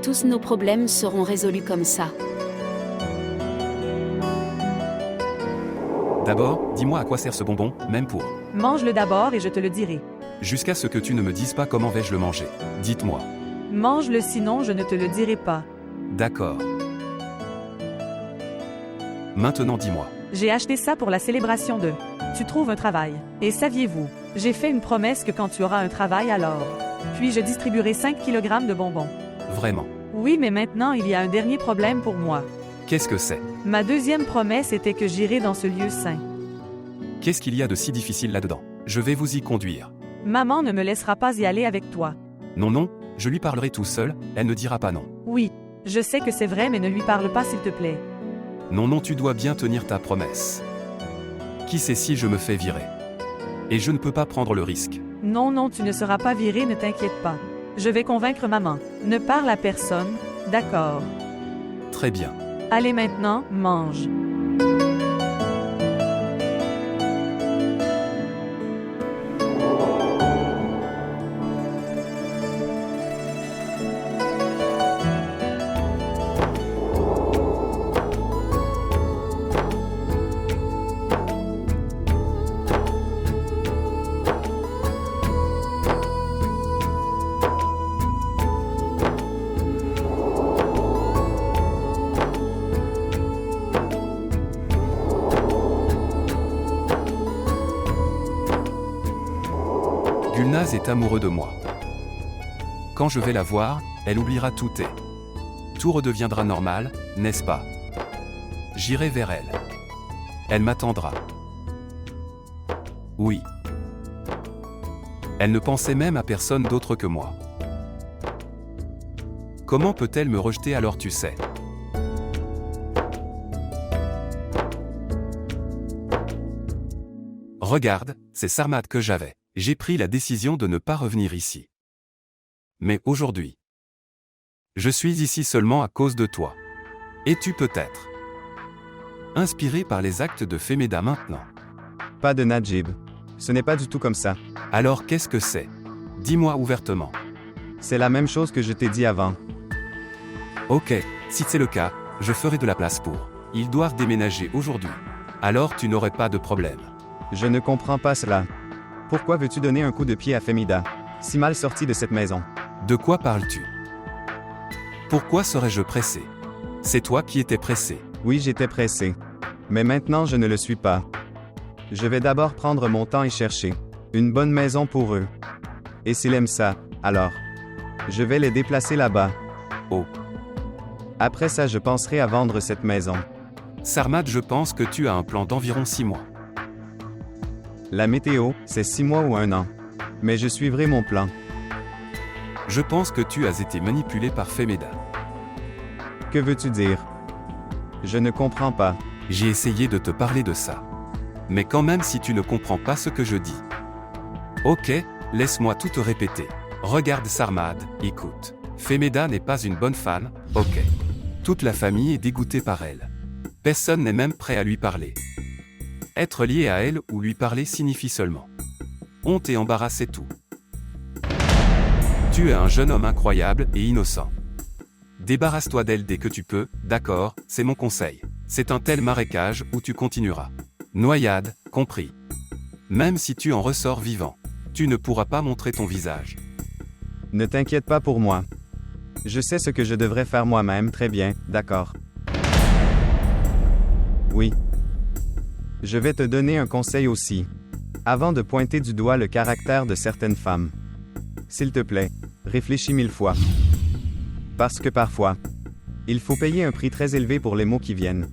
Tous nos problèmes seront résolus comme ça. D'abord, dis-moi à quoi sert ce bonbon, même pour. Mange-le d'abord et je te le dirai. Jusqu'à ce que tu ne me dises pas comment vais-je le manger. Dites-moi. Mange-le sinon je ne te le dirai pas. D'accord. Maintenant dis-moi. J'ai acheté ça pour la célébration de... Tu trouves un travail. Et saviez-vous, j'ai fait une promesse que quand tu auras un travail alors... Puis je distribuerai 5 kg de bonbons. Vraiment. Oui mais maintenant il y a un dernier problème pour moi. Qu'est-ce que c'est? Ma deuxième promesse était que j'irai dans ce lieu saint. Qu'est-ce qu'il y a de si difficile là-dedans? Je vais vous y conduire. Maman ne me laissera pas y aller avec toi. Non, non, je lui parlerai tout seul, elle ne dira pas non. Oui, je sais que c'est vrai, mais ne lui parle pas s'il te plaît. Non, non, tu dois bien tenir ta promesse. Qui sait si je me fais virer? Et je ne peux pas prendre le risque. Non, non, tu ne seras pas viré, ne t'inquiète pas. Je vais convaincre maman. Ne parle à personne, d'accord. Très bien. Allez maintenant, mange. Gulnaz est amoureux de moi. Quand je vais la voir, elle oubliera tout et tout redeviendra normal, n'est-ce pas? J'irai vers elle. Elle m'attendra. Oui. Elle ne pensait même à personne d'autre que moi. Comment peut-elle me rejeter alors, tu sais? Regarde, c'est Sarmad que j'avais. J'ai pris la décision de ne pas revenir ici. Mais aujourd'hui, je suis ici seulement à cause de toi. Es-tu peut-être inspiré par les actes de Femida maintenant? Pas de Najib. Ce n'est pas du tout comme ça. Alors qu'est-ce que c'est? Dis-moi ouvertement. C'est la même chose que je t'ai dit avant. Ok, si c'est le cas, je ferai de la place pour. Ils doivent déménager aujourd'hui. Alors tu n'aurais pas de problème. Je ne comprends pas cela. Pourquoi veux-tu donner un coup de pied à Femida, si mal sortie de cette maison? De quoi parles-tu? Pourquoi serais-je pressé? C'est toi qui étais pressé. Oui, j'étais pressé. Mais maintenant je ne le suis pas. Je vais d'abord prendre mon temps et chercher une bonne maison pour eux. Et s'ils aiment ça, alors je vais les déplacer là-bas. Oh. Après ça, je penserai à vendre cette maison. Sarmad, je pense que tu as un plan d'environ 6 mois. La météo, c'est 6 mois ou 1 an. Mais je suivrai mon plan. Je pense que tu as été manipulé par Femida. Que veux-tu dire? Je ne comprends pas. J'ai essayé de te parler de ça. Mais quand même, si tu ne comprends pas ce que je dis. Ok, laisse-moi tout te répéter. Regarde Sarmad, écoute. Femida n'est pas une bonne femme, ok. Toute la famille est dégoûtée par elle. Personne n'est même prêt à lui parler. Être lié à elle ou lui parler signifie seulement honte et embarras, c'est tout. Tu es un jeune homme incroyable et innocent. Débarrasse-toi d'elle dès que tu peux, d'accord, c'est mon conseil. C'est un tel marécage où tu continueras. Noyade, compris. Même si tu en ressors vivant, tu ne pourras pas montrer ton visage. Ne t'inquiète pas pour moi. Je sais ce que je devrais faire moi-même, très bien, d'accord. Oui. Je vais te donner un conseil aussi. Avant de pointer du doigt le caractère de certaines femmes. S'il te plaît, réfléchis 1000 fois. Parce que parfois, il faut payer un prix très élevé pour les mots qui viennent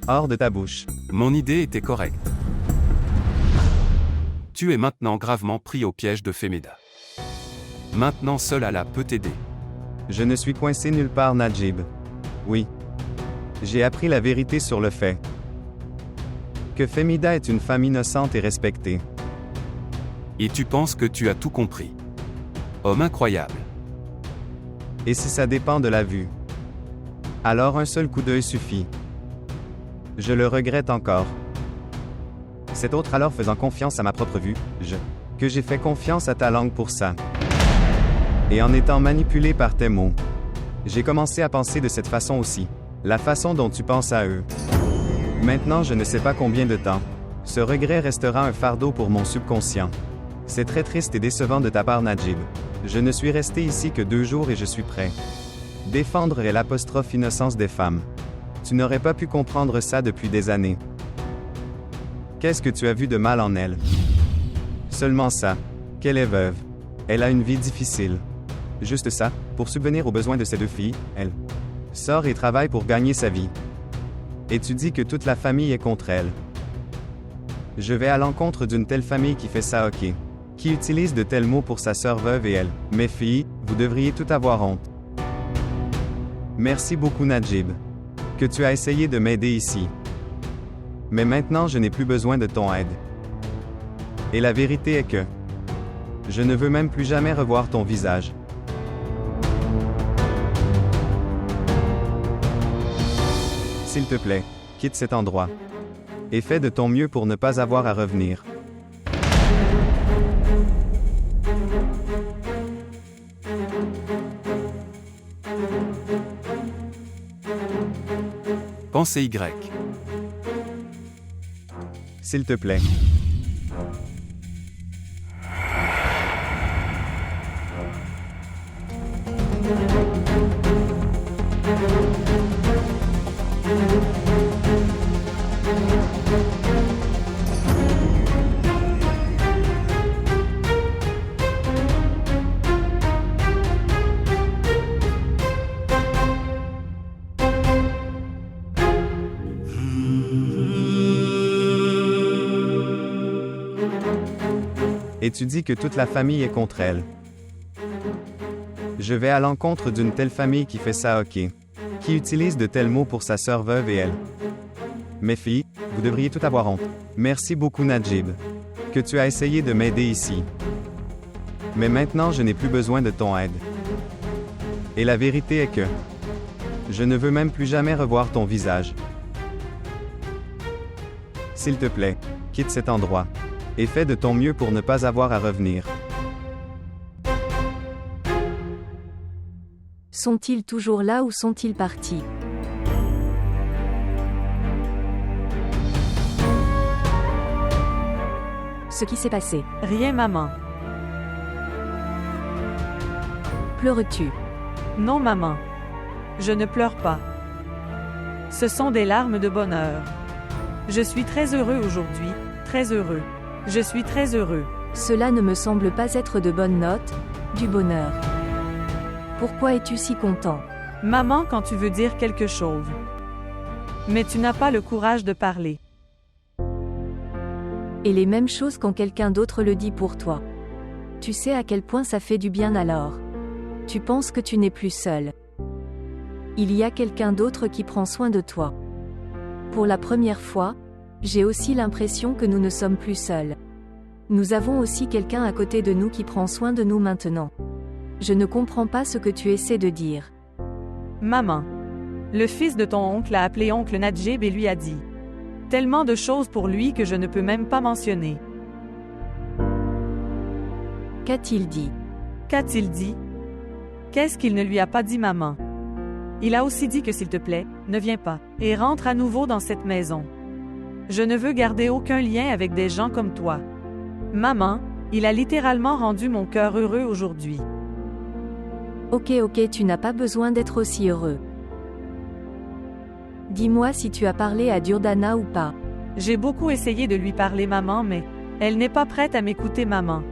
hors de ta bouche. Mon idée était correcte. Tu es maintenant gravement pris au piège de Femida. Maintenant seul Allah peut t'aider. Je ne suis coincé nulle part, Najib. Oui. J'ai appris la vérité sur le fait que Femida est une femme innocente et respectée. Et tu penses que tu as tout compris. Homme incroyable. Et si ça dépend de la vue? Alors un seul coup d'œil suffit. Je le regrette encore. Cet autre alors faisant confiance à ma propre vue, que j'ai fait confiance à ta langue pour ça. Et en étant manipulé par tes mots, j'ai commencé à penser de cette façon aussi. La façon dont tu penses à eux. Maintenant, je ne sais pas combien de temps. Ce regret restera un fardeau pour mon subconscient. C'est très triste et décevant de ta part, Najib. Je ne suis resté ici que 2 jours et je suis prêt. Défendre est l'apostrophe innocence des femmes. Tu n'aurais pas pu comprendre ça depuis des années. Qu'est-ce que tu as vu de mal en elle? Seulement ça. Qu'elle est veuve. Elle a une vie difficile. Juste ça, pour subvenir aux besoins de ces 2 filles, elle sort et travaille pour gagner sa vie. Et tu dis que toute la famille est contre elle. Je vais à l'encontre d'une telle famille qui fait ça, ok. Qui utilise de tels mots pour sa sœur veuve et elle. Mes filles, vous devriez tout avoir honte. Merci beaucoup Najib. Que tu as essayé de m'aider ici. Mais maintenant je n'ai plus besoin de ton aide. Et la vérité est que je ne veux même plus jamais revoir ton visage. S'il te plaît, quitte cet endroit. Et fais de ton mieux pour ne pas avoir à revenir. Pensée Y. S'il te plaît. Et tu dis que toute la famille est contre elle. Je vais à l'encontre d'une telle famille qui fait ça, ok. Qui utilise de tels mots pour sa sœur veuve et elle. Mes filles, vous devriez tout avoir honte. Merci beaucoup Najib. Que tu as essayé de m'aider ici. Mais maintenant je n'ai plus besoin de ton aide. Et la vérité est que je ne veux même plus jamais revoir ton visage. S'il te plaît, quitte cet endroit. Et fais de ton mieux pour ne pas avoir à revenir. Sont-ils toujours là ou sont-ils partis? Ce qui s'est passé. Rien, maman. Pleures-tu? Non, maman. Je ne pleure pas. Ce sont des larmes de bonheur. Je suis très heureux aujourd'hui, très heureux. Je suis très heureux. Cela ne me semble pas être de bonnes notes, du bonheur. Pourquoi es-tu si content? Maman, quand tu veux dire quelque chose. Mais tu n'as pas le courage de parler. Et les mêmes choses quand quelqu'un d'autre le dit pour toi. Tu sais à quel point ça fait du bien alors. Tu penses que tu n'es plus seul. Il y a quelqu'un d'autre qui prend soin de toi. Pour la première fois, j'ai aussi l'impression que nous ne sommes plus seuls. Nous avons aussi quelqu'un à côté de nous qui prend soin de nous maintenant. Je ne comprends pas ce que tu essaies de dire. Maman. Le fils de ton oncle a appelé oncle Najib et lui a dit tellement de choses pour lui que je ne peux même pas mentionner. Qu'a-t-il dit? Qu'a-t-il dit? Qu'est-ce qu'il ne lui a pas dit, maman? Il a aussi dit que s'il te plaît, ne viens pas, et rentre à nouveau dans cette maison. Je ne veux garder aucun lien avec des gens comme toi. Maman, il a littéralement rendu mon cœur heureux aujourd'hui. Ok, tu n'as pas besoin d'être aussi heureux. Dis-moi si tu as parlé à Durdana ou pas. J'ai beaucoup essayé de lui parler, maman, mais elle n'est pas prête à m'écouter, maman.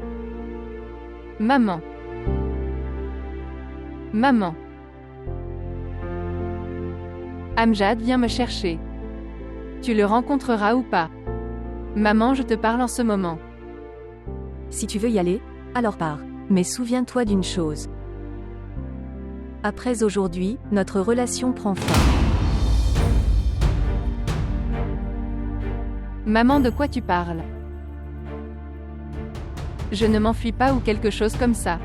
Maman. Maman. Amjad vient me chercher. Tu le rencontreras ou pas? Maman, je te parle en ce moment. Si tu veux y aller, alors pars. Mais souviens-toi d'une chose. Après aujourd'hui, notre relation prend fin. Maman, de quoi tu parles? Je ne m'enfuis pas ou quelque chose comme ça.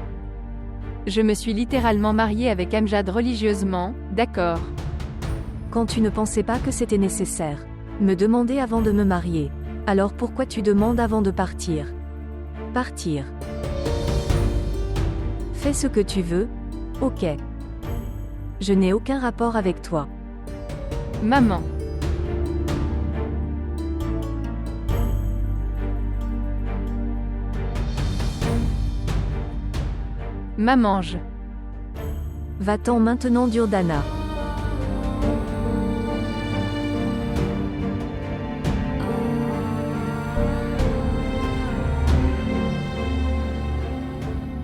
Je me suis littéralement mariée avec Amjad religieusement, d'accord. Quand tu ne pensais pas que c'était nécessaire. Me demander avant de me marier. Alors pourquoi tu demandes avant de partir? Partir. Fais ce que tu veux, ok. Je n'ai aucun rapport avec toi. Maman. Mamange. Va-t'en maintenant, Durdana.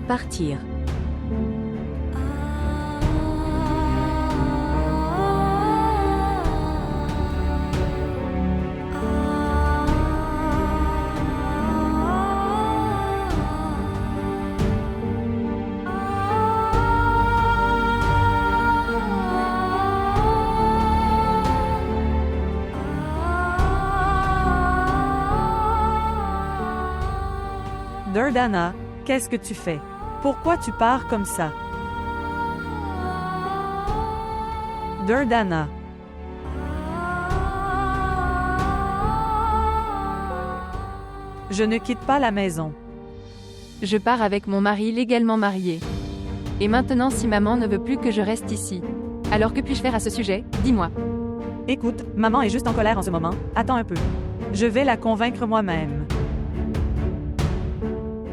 Partir. Durdana, qu'est-ce que tu fais? Pourquoi tu pars comme ça? Durdana. Je ne quitte pas la maison. Je pars avec mon mari légalement marié. Et maintenant si maman ne veut plus que je reste ici. Alors que puis-je faire à ce sujet? Dis-moi. Écoute, maman est juste en colère en ce moment. Attends un peu. Je vais la convaincre moi-même.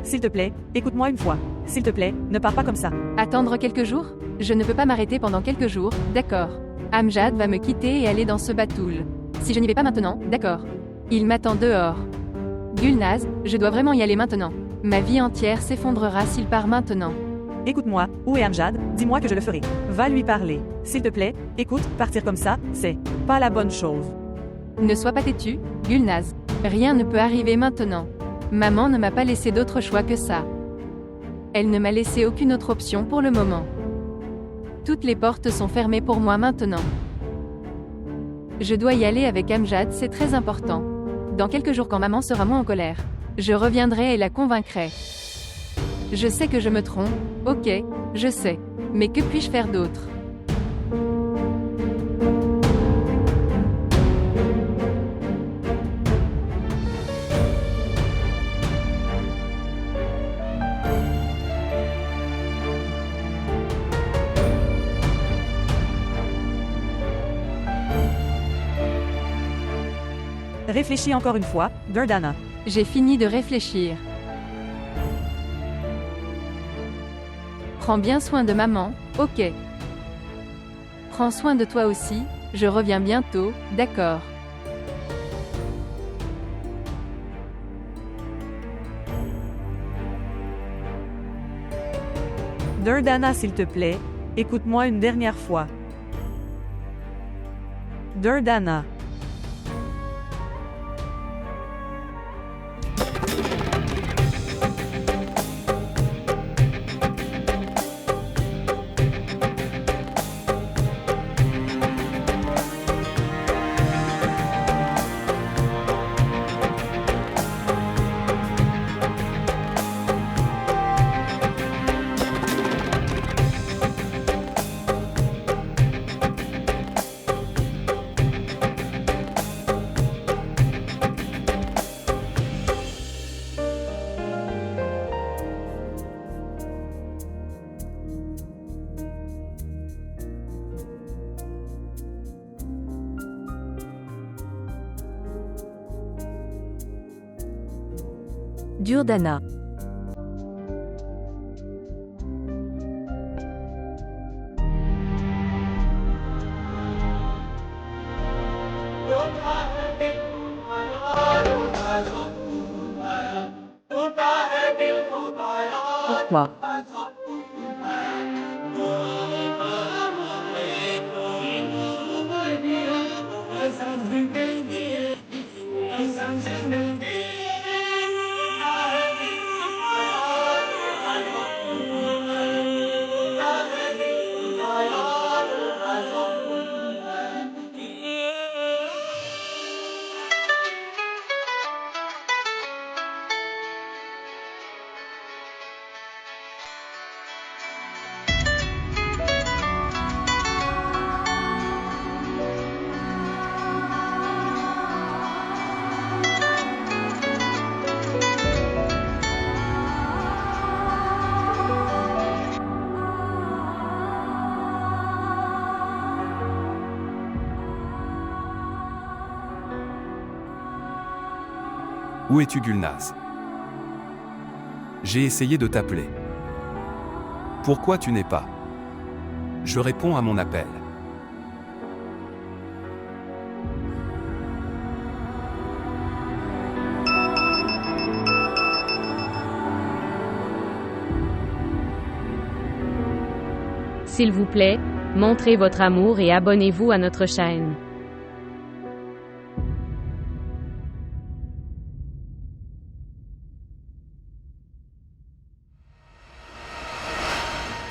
S'il te plaît, écoute-moi une fois. S'il te plaît, ne pars pas comme ça. Attendre quelques jours? Je ne peux pas m'arrêter pendant quelques jours, d'accord. Amjad va me quitter et aller dans ce batoul. Si je n'y vais pas maintenant, d'accord. Il m'attend dehors. Gulnaz, je dois vraiment y aller maintenant. Ma vie entière s'effondrera s'il part maintenant. Écoute-moi, où est Amjad? Dis-moi que je le ferai. Va lui parler. S'il te plaît, écoute, partir comme ça, c'est pas la bonne chose. Ne sois pas têtu, Gulnaz. Rien ne peut arriver maintenant. Maman ne m'a pas laissé d'autre choix que ça. Elle ne m'a laissé aucune autre option pour le moment. Toutes les portes sont fermées pour moi maintenant. Je dois y aller avec Amjad, c'est très important. Dans quelques jours quand maman sera moins en colère, je reviendrai et la convaincrai. Je sais que je me trompe, ok, je sais. Mais que puis-je faire d'autre? Réfléchis encore une fois, Durdana. J'ai fini de réfléchir. Prends bien soin de maman, ok. Prends soin de toi aussi, je reviens bientôt, d'accord. Durdana, s'il te plaît, écoute-moi une dernière fois. Durdana. Durdana. Pourquoi? Où es-tu, Gulnaz? J'ai essayé de t'appeler. Pourquoi tu n'es pas? Je réponds à mon appel. S'il vous plaît, montrez votre amour et abonnez-vous à notre chaîne.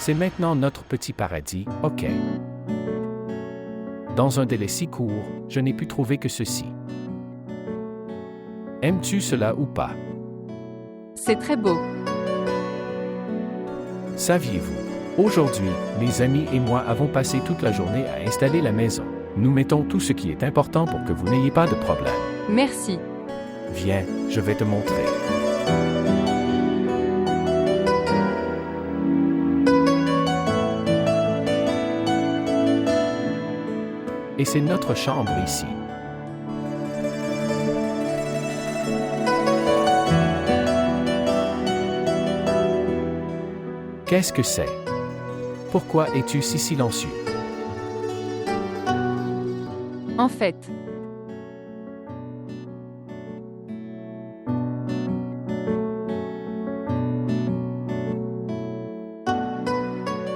C'est maintenant notre petit paradis, ok. Dans un délai si court, je n'ai pu trouver que ceci. Aimes-tu cela ou pas? C'est très beau. Saviez-vous? Aujourd'hui, mes amis et moi avons passé toute la journée à installer la maison. Nous mettons tout ce qui est important pour que vous n'ayez pas de problème. Merci. Viens, je vais te montrer. Et c'est notre chambre ici. Qu'est-ce que c'est? Pourquoi es-tu si silencieux? En fait,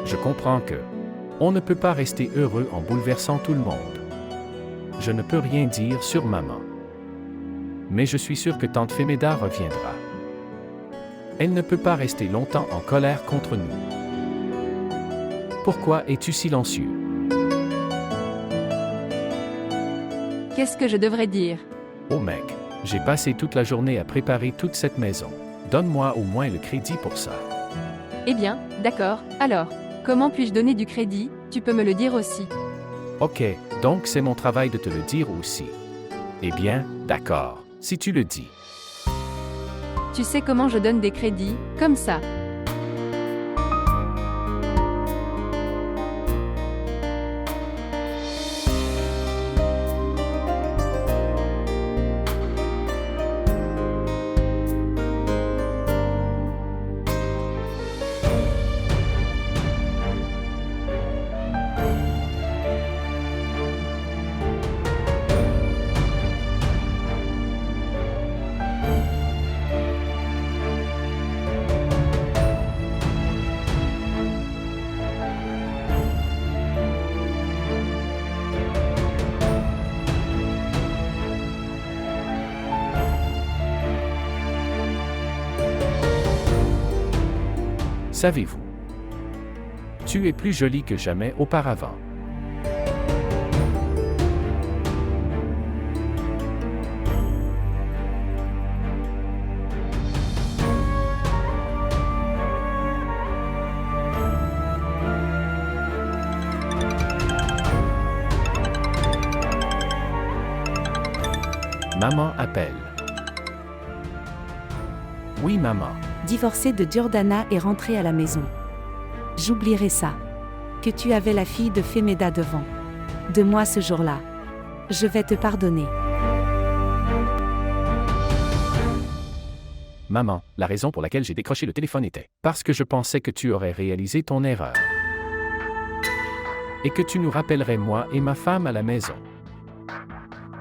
Je comprends que on ne peut pas rester heureux en bouleversant tout le monde. Je ne peux rien dire sur maman. Mais je suis sûr que tante Femeda reviendra. Elle ne peut pas rester longtemps en colère contre nous. Pourquoi es-tu silencieux? qu'est-ce que je devrais dire? Oh mec, j'ai passé toute la journée à préparer toute cette maison. Donne-moi au moins le crédit pour ça. Eh bien, d'accord, alors, comment puis-je donner du crédit? Tu peux me le dire aussi. Ok, donc c'est mon travail de te le dire aussi. Eh bien, d'accord, si tu le dis. Tu sais comment je donne des crédits, comme ça. Savez-vous? Tu es plus jolie que jamais auparavant. Maman appelle. Oui, maman. Divorcé de Giordana et rentré à la maison. J'oublierai ça. Que tu avais la fille de Femeda devant de moi ce jour-là. Je vais te pardonner. Maman, la raison pour laquelle j'ai décroché le téléphone était parce que je pensais que tu aurais réalisé ton erreur. Et que tu nous rappellerais moi et ma femme à la maison.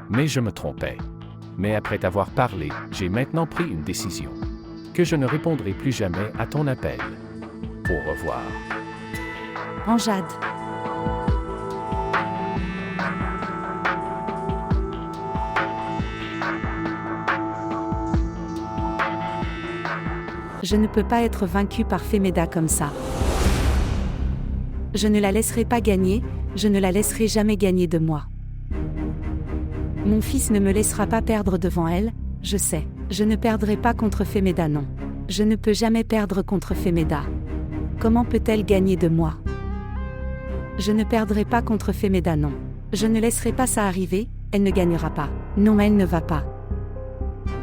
Mais je me trompais. Mais après t'avoir parlé, j'ai maintenant pris une décision. Que je ne répondrai plus jamais à ton appel. Au revoir. Anjad. Je ne peux pas être vaincu par Femeda comme ça. Je ne la laisserai pas gagner, je ne la laisserai jamais gagner de moi. Mon fils ne me laissera pas perdre devant elle, je sais. Je ne perdrai pas contre Femeda, non. Je ne peux jamais perdre contre Femeda. Comment peut-elle gagner de moi? Je ne perdrai pas contre Femeda, non. Je ne laisserai pas ça arriver, elle ne gagnera pas. Non, elle ne va pas.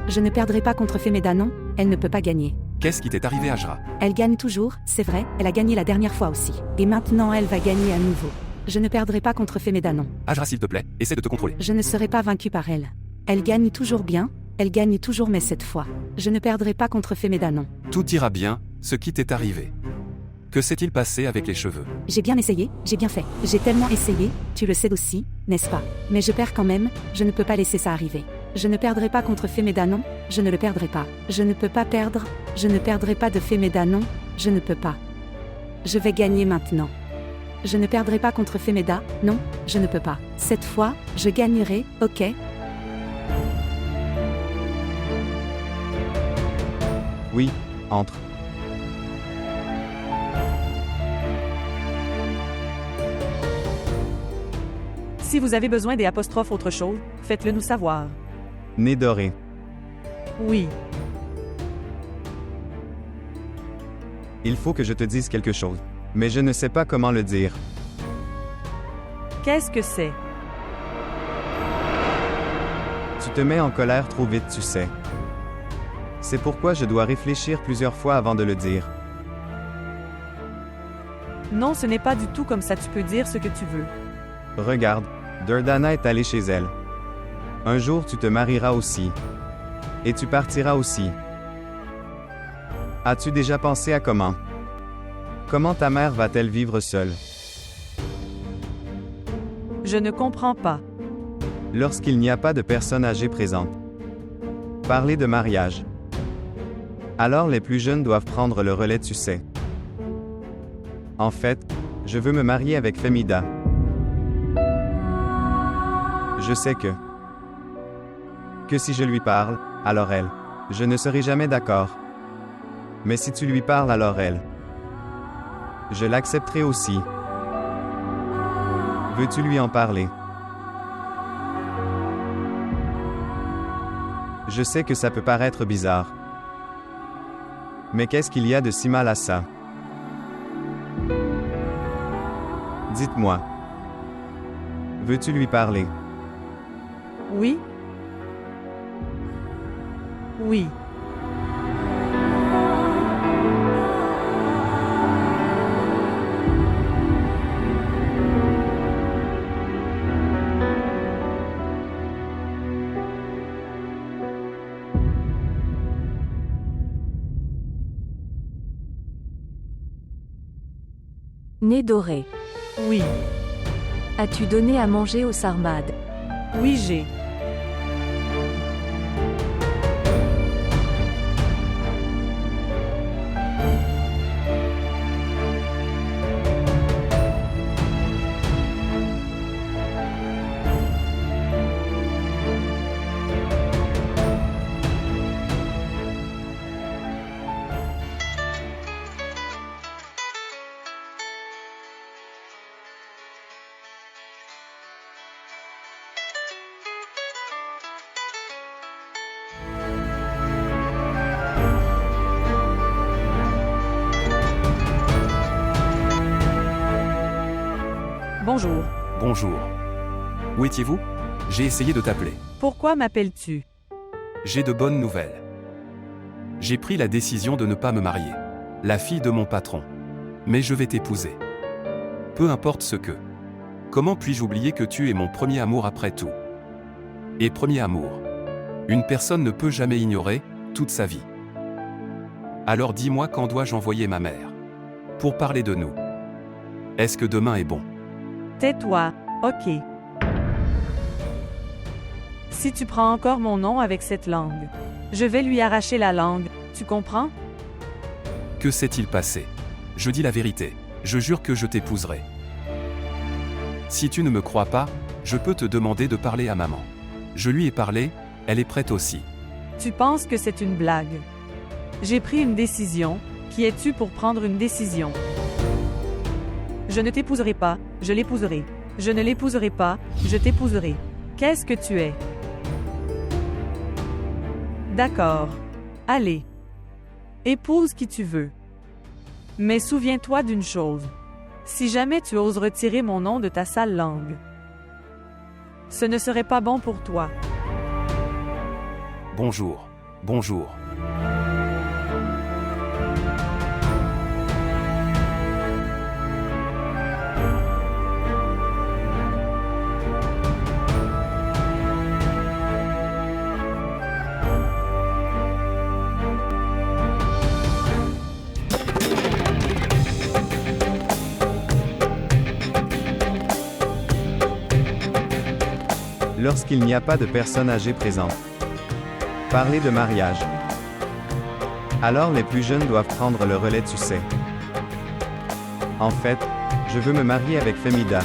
Je ne perdrai pas contre Femeda, non, elle ne peut pas gagner. Qu'est-ce qui t'est arrivé, Ajra? Elle gagne toujours, c'est vrai, elle a gagné la dernière fois aussi. Et maintenant elle va gagner à nouveau. Je ne perdrai pas contre Femeda, non. Ajra, s'il te plaît, essaie de te contrôler. Je ne serai pas vaincu par elle. Elle gagne toujours bien, elle gagne toujours, mais cette fois, je ne perdrai pas contre Femeda, non. Tout ira bien, ce qui t'est arrivé. Que s'est-il passé avec les cheveux? J'ai bien essayé, j'ai bien fait. J'ai tellement essayé, tu le sais aussi, n'est-ce pas? Mais je perds quand même, je ne peux pas laisser ça arriver. Je ne perdrai pas contre Femeda, non, je ne le perdrai pas. Je ne peux pas perdre, je ne perdrai pas de Femeda, non, je ne peux pas. Je vais gagner maintenant. Je ne perdrai pas contre Femeda, non, je ne peux pas. Cette fois, je gagnerai, ok? Oui, entre. Si vous avez besoin des apostrophes autre chose, faites-le nous savoir. Nez doré. Oui. Il faut que je te dise quelque chose. Mais je ne sais pas comment le dire. Qu'est-ce que c'est? Tu te mets en colère trop vite, tu sais. C'est pourquoi je dois réfléchir plusieurs fois avant de le dire. Non, ce n'est pas du tout comme ça, tu peux dire ce que tu veux. Regarde, Durdana est allée chez elle. Un jour tu te marieras aussi. Et tu partiras aussi. As-tu déjà pensé à comment? Comment ta mère va-t-elle vivre seule? Je ne comprends pas. Lorsqu'il n'y a pas de personnes âgées présentes. Parler de mariage. Alors les plus jeunes doivent prendre le relais, tu sais. En fait, je veux me marier avec Femida. Je sais que si je lui parle, alors elle, je ne serai jamais d'accord. Mais si tu lui parles, alors elle, je l'accepterai aussi. Veux-tu lui en parler? Je sais que ça peut paraître bizarre. Mais qu'est-ce qu'il y a de si mal à ça? Dites-moi. Veux-tu lui parler? Oui? Oui. Nez doré. Oui. As-tu donné à manger aux sarmades? Oui, j'ai. Bonjour. Bonjour. Où étiez-vous? J'ai essayé de t'appeler. Pourquoi m'appelles-tu? J'ai de bonnes nouvelles. J'ai pris la décision de ne pas me marier. La fille de mon patron. Mais je vais t'épouser. Peu importe ce que. Comment puis-je oublier que tu es mon premier amour après tout? Et premier amour. Une personne ne peut jamais ignorer, toute sa vie. Alors dis-moi quand dois-je envoyer ma mère? Pour parler de nous. Est-ce que demain est bon? Tais-toi, ok. Si tu prends encore mon nom avec cette langue, je vais lui arracher la langue, tu comprends? Que s'est-il passé? Je dis la vérité, je jure que je t'épouserai. Si tu ne me crois pas, je peux te demander de parler à maman. Je lui ai parlé, elle est prête aussi. Tu penses que c'est une blague? J'ai pris une décision, qui es-tu pour prendre une décision? Je ne t'épouserai pas, je l'épouserai. Je ne l'épouserai pas, je t'épouserai. Qu'est-ce que tu es? D'accord. Allez. Épouse qui tu veux. Mais souviens-toi d'une chose. Si jamais tu oses retirer mon nom de ta sale langue, ce ne serait pas bon pour toi. Bonjour. Bonjour. Lorsqu'il n'y a pas de personnes âgées présentes. Parler de mariage. Alors les plus jeunes doivent prendre le relais, tu sais. En fait, je veux me marier avec Femida.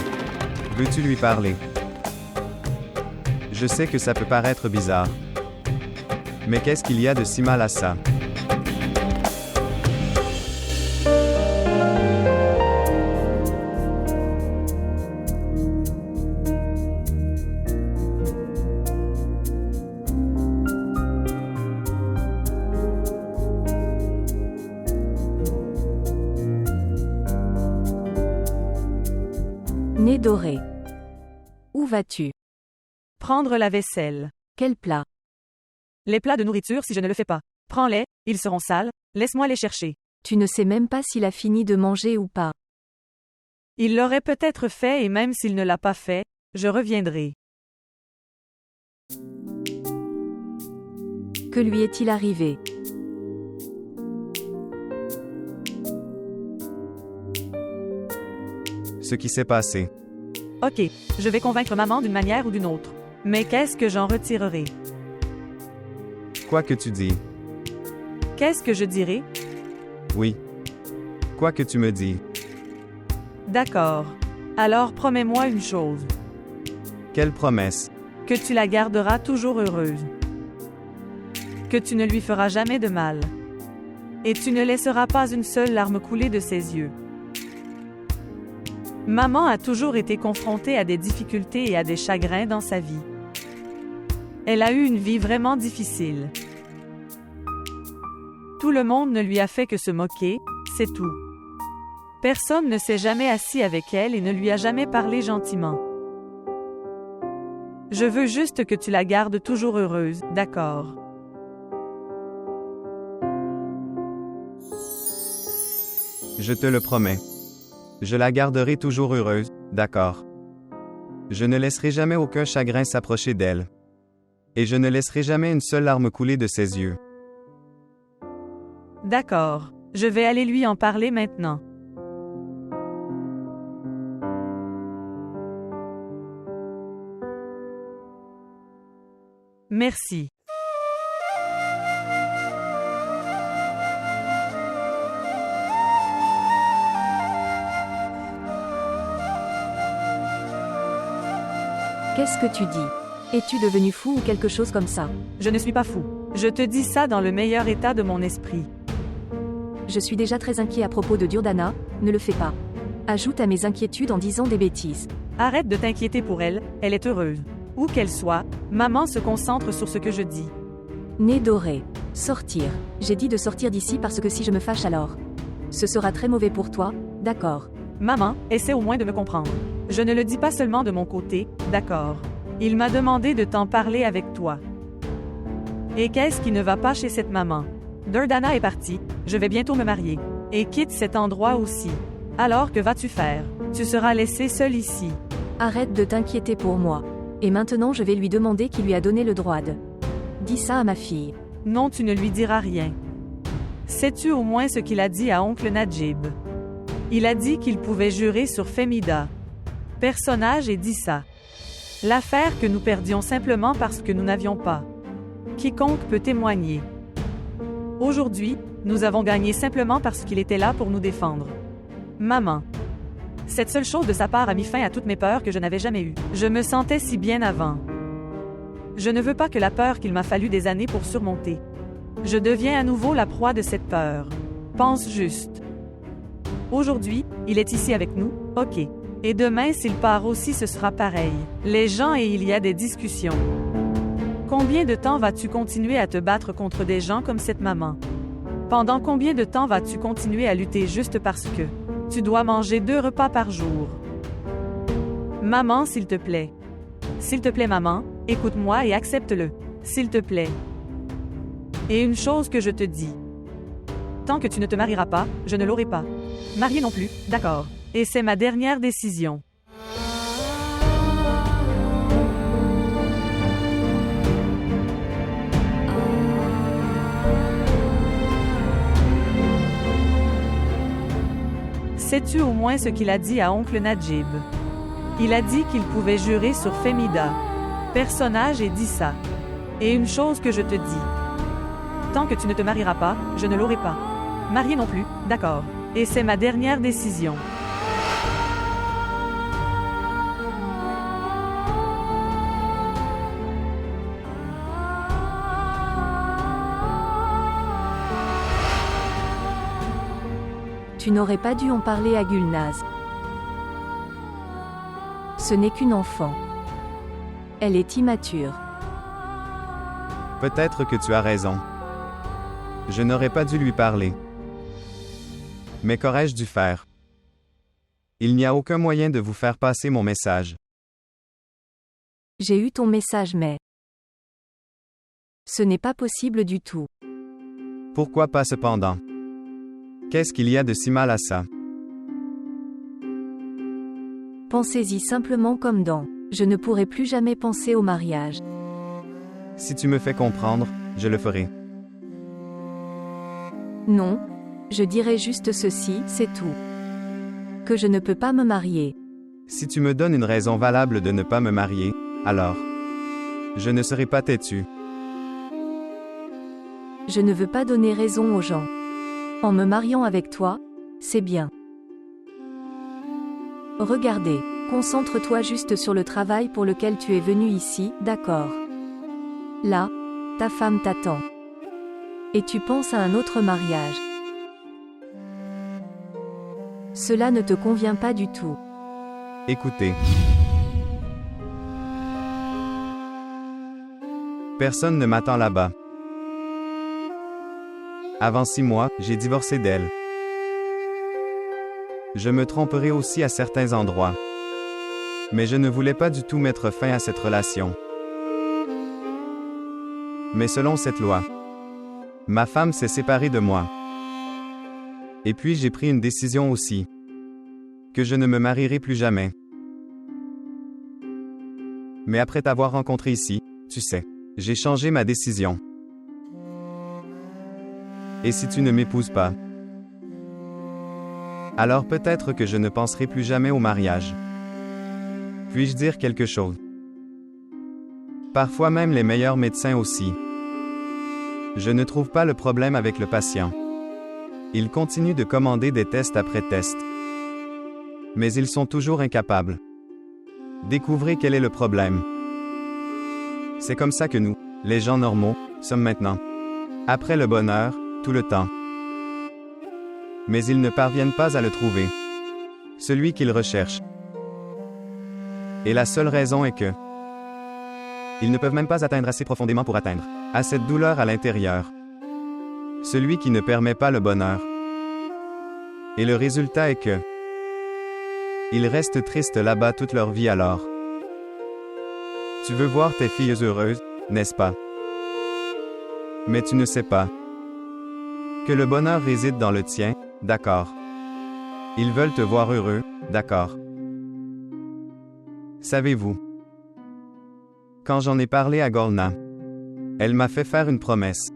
Veux-tu lui parler? Je sais que ça peut paraître bizarre. Mais qu'est-ce qu'il y a de si mal à ça? Nez doré. Où vas-tu? Prendre la vaisselle. Quel plat? Les plats de nourriture si je ne le fais pas. Prends-les, ils seront sales, laisse-moi les chercher. Tu ne sais même pas s'il a fini de manger ou pas. Il l'aurait peut-être fait et même s'il ne l'a pas fait, je reviendrai. Que lui est-il arrivé? Ce qui s'est passé. Ok, je vais convaincre maman d'une manière ou d'une autre. Mais qu'est-ce que j'en retirerai? Quoi que tu dis. Qu'est-ce que je dirai? Oui. Quoi que tu me dis. D'accord. Alors promets-moi une chose. Quelle promesse? Que tu la garderas toujours heureuse. Que tu ne lui feras jamais de mal. Et tu ne laisseras pas une seule larme couler de ses yeux. Maman a toujours été confrontée à des difficultés et à des chagrins dans sa vie. Elle a eu une vie vraiment difficile. Tout le monde ne lui a fait que se moquer, c'est tout. Personne ne s'est jamais assis avec elle et ne lui a jamais parlé gentiment. Je veux juste que tu la gardes toujours heureuse, d'accord? Je te le promets. Je la garderai toujours heureuse, d'accord? Je ne laisserai jamais aucun chagrin s'approcher d'elle. Et je ne laisserai jamais une seule larme couler de ses yeux. D'accord, je vais aller lui en parler maintenant. Merci. Qu'est-ce que tu dis? Es-tu devenu fou ou quelque chose comme ça? Je ne suis pas fou. Je te dis ça dans le meilleur état de mon esprit. Je suis déjà très inquiet à propos de Durdana, ne le fais pas. Ajoute à mes inquiétudes en disant des bêtises. Arrête de t'inquiéter pour elle, elle est heureuse. Où qu'elle soit, maman se concentre sur ce que je dis. Nez doré. Sortir. J'ai dit de sortir d'ici parce que si je me fâche alors. Ce sera très mauvais pour toi, d'accord. Maman, essaie au moins de me comprendre. Je ne le dis pas seulement de mon côté, d'accord. Il m'a demandé de t'en parler avec toi. Et qu'est-ce qui ne va pas chez cette maman? Durdana est partie, je vais bientôt me marier. Et quitte cet endroit aussi. Alors que vas-tu faire? Tu seras laissé seul ici. Arrête de t'inquiéter pour moi. Et maintenant je vais lui demander qui lui a donné le droit de. Dis ça à ma fille. Non, tu ne lui diras rien. Sais-tu au moins ce qu'il a dit à oncle Najib? Il a dit qu'il pouvait jurer sur Femida. Personnage et dit ça. L'affaire que nous perdions simplement parce que nous n'avions pas. Quiconque peut témoigner. Aujourd'hui, nous avons gagné simplement parce qu'il était là pour nous défendre. Maman. Cette seule chose de sa part a mis fin à toutes mes peurs que je n'avais jamais eues. Je me sentais si bien avant. Je ne veux pas que la peur qu'il m'a fallu des années pour surmonter. Je deviens à nouveau la proie de cette peur. Pense juste. Aujourd'hui, il est ici avec nous, ok. Et demain s'il part aussi ce sera pareil. Les gens et il y a des discussions. Combien de temps vas-tu continuer à te battre contre des gens comme cette maman? Pendant combien de temps vas-tu continuer à lutter juste parce que tu dois manger 2 repas par jour? Maman, s'il te plaît. S'il te plaît, maman, écoute-moi et accepte-le. S'il te plaît. Et une chose que je te dis. Tant que tu ne te marieras pas, je ne l'aurai pas. Marié non plus, d'accord. Et c'est ma dernière décision. Sais-tu au moins ce qu'il a dit à oncle Najib? Il a dit qu'il pouvait jurer sur Femida. Personnage et dit ça. Et une chose que je te dis. Tant que tu ne te marieras pas, je ne l'aurai pas. Marié non plus, d'accord. Et c'est ma dernière décision. Tu n'aurais pas dû en parler à Gulnaz. Ce n'est qu'une enfant. Elle est immature. Peut-être que tu as raison. Je n'aurais pas dû lui parler. Mais qu'aurais-je dû faire? Il n'y a aucun moyen de vous faire passer mon message. J'ai eu ton message mais... Ce n'est pas possible du tout. Pourquoi pas cependant? Qu'est-ce qu'il y a de si mal à ça? Pensez-y simplement comme dans « Je ne pourrai plus jamais penser au mariage ». Si tu me fais comprendre, je le ferai. Non, je dirais juste ceci, c'est tout. Que je ne peux pas me marier. Si tu me donnes une raison valable de ne pas me marier, alors je ne serai pas têtu. Je ne veux pas donner raison aux gens. En me mariant avec toi, c'est bien. Regardez, concentre-toi juste sur le travail pour lequel tu es venu ici, d'accord? Là, ta femme t'attend. Et tu penses à un autre mariage. Cela ne te convient pas du tout. Écoutez. Personne ne m'attend là-bas. Avant 6 mois, j'ai divorcé d'elle. Je me tromperai aussi à certains endroits. Mais je ne voulais pas du tout mettre fin à cette relation. Mais selon cette loi, ma femme s'est séparée de moi. Et puis j'ai pris une décision aussi. Que je ne me marierai plus jamais. Mais après t'avoir rencontré ici, tu sais, j'ai changé ma décision. Et si tu ne m'épouses pas? Alors peut-être que je ne penserai plus jamais au mariage. Puis-je dire quelque chose? Parfois même les meilleurs médecins aussi. Je ne trouve pas le problème avec le patient. Ils continuent de commander des tests après tests. Mais ils sont toujours incapables. Découvrez quel est le problème. C'est comme ça que nous, les gens normaux, sommes maintenant. Après le bonheur, tout le temps. Mais ils ne parviennent pas à le trouver. Celui qu'ils recherchent. Et la seule raison est que ils ne peuvent même pas atteindre assez profondément pour atteindre à cette douleur à l'intérieur. Celui qui ne permet pas le bonheur. Et le résultat est que ils restent tristes là-bas toute leur vie alors. Tu veux voir tes filles heureuses, n'est-ce pas? Mais tu ne sais pas que le bonheur réside dans le tien, d'accord. Ils veulent te voir heureux, d'accord. Savez-vous? Quand j'en ai parlé à Golna, elle m'a fait faire une promesse.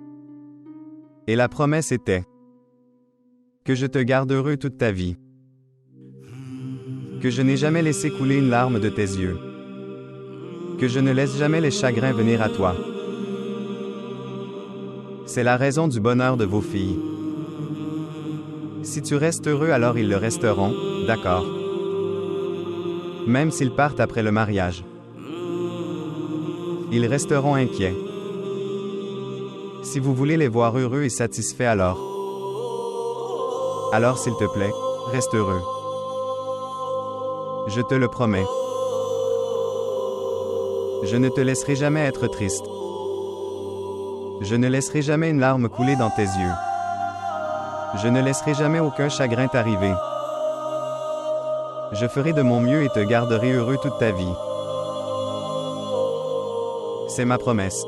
Et la promesse était que je te garde heureux toute ta vie. Que je n'ai jamais laissé couler une larme de tes yeux. Que je ne laisse jamais les chagrins venir à toi. C'est la raison du bonheur de vos filles. Si tu restes heureux, alors ils le resteront, d'accord. Même s'ils partent après le mariage. Ils resteront inquiets. Si vous voulez les voir heureux et satisfaits alors s'il te plaît, reste heureux. Je te le promets. Je ne te laisserai jamais être triste. Je ne laisserai jamais une larme couler dans tes yeux. Je ne laisserai jamais aucun chagrin t'arriver. Je ferai de mon mieux et te garderai heureux toute ta vie. C'est ma promesse.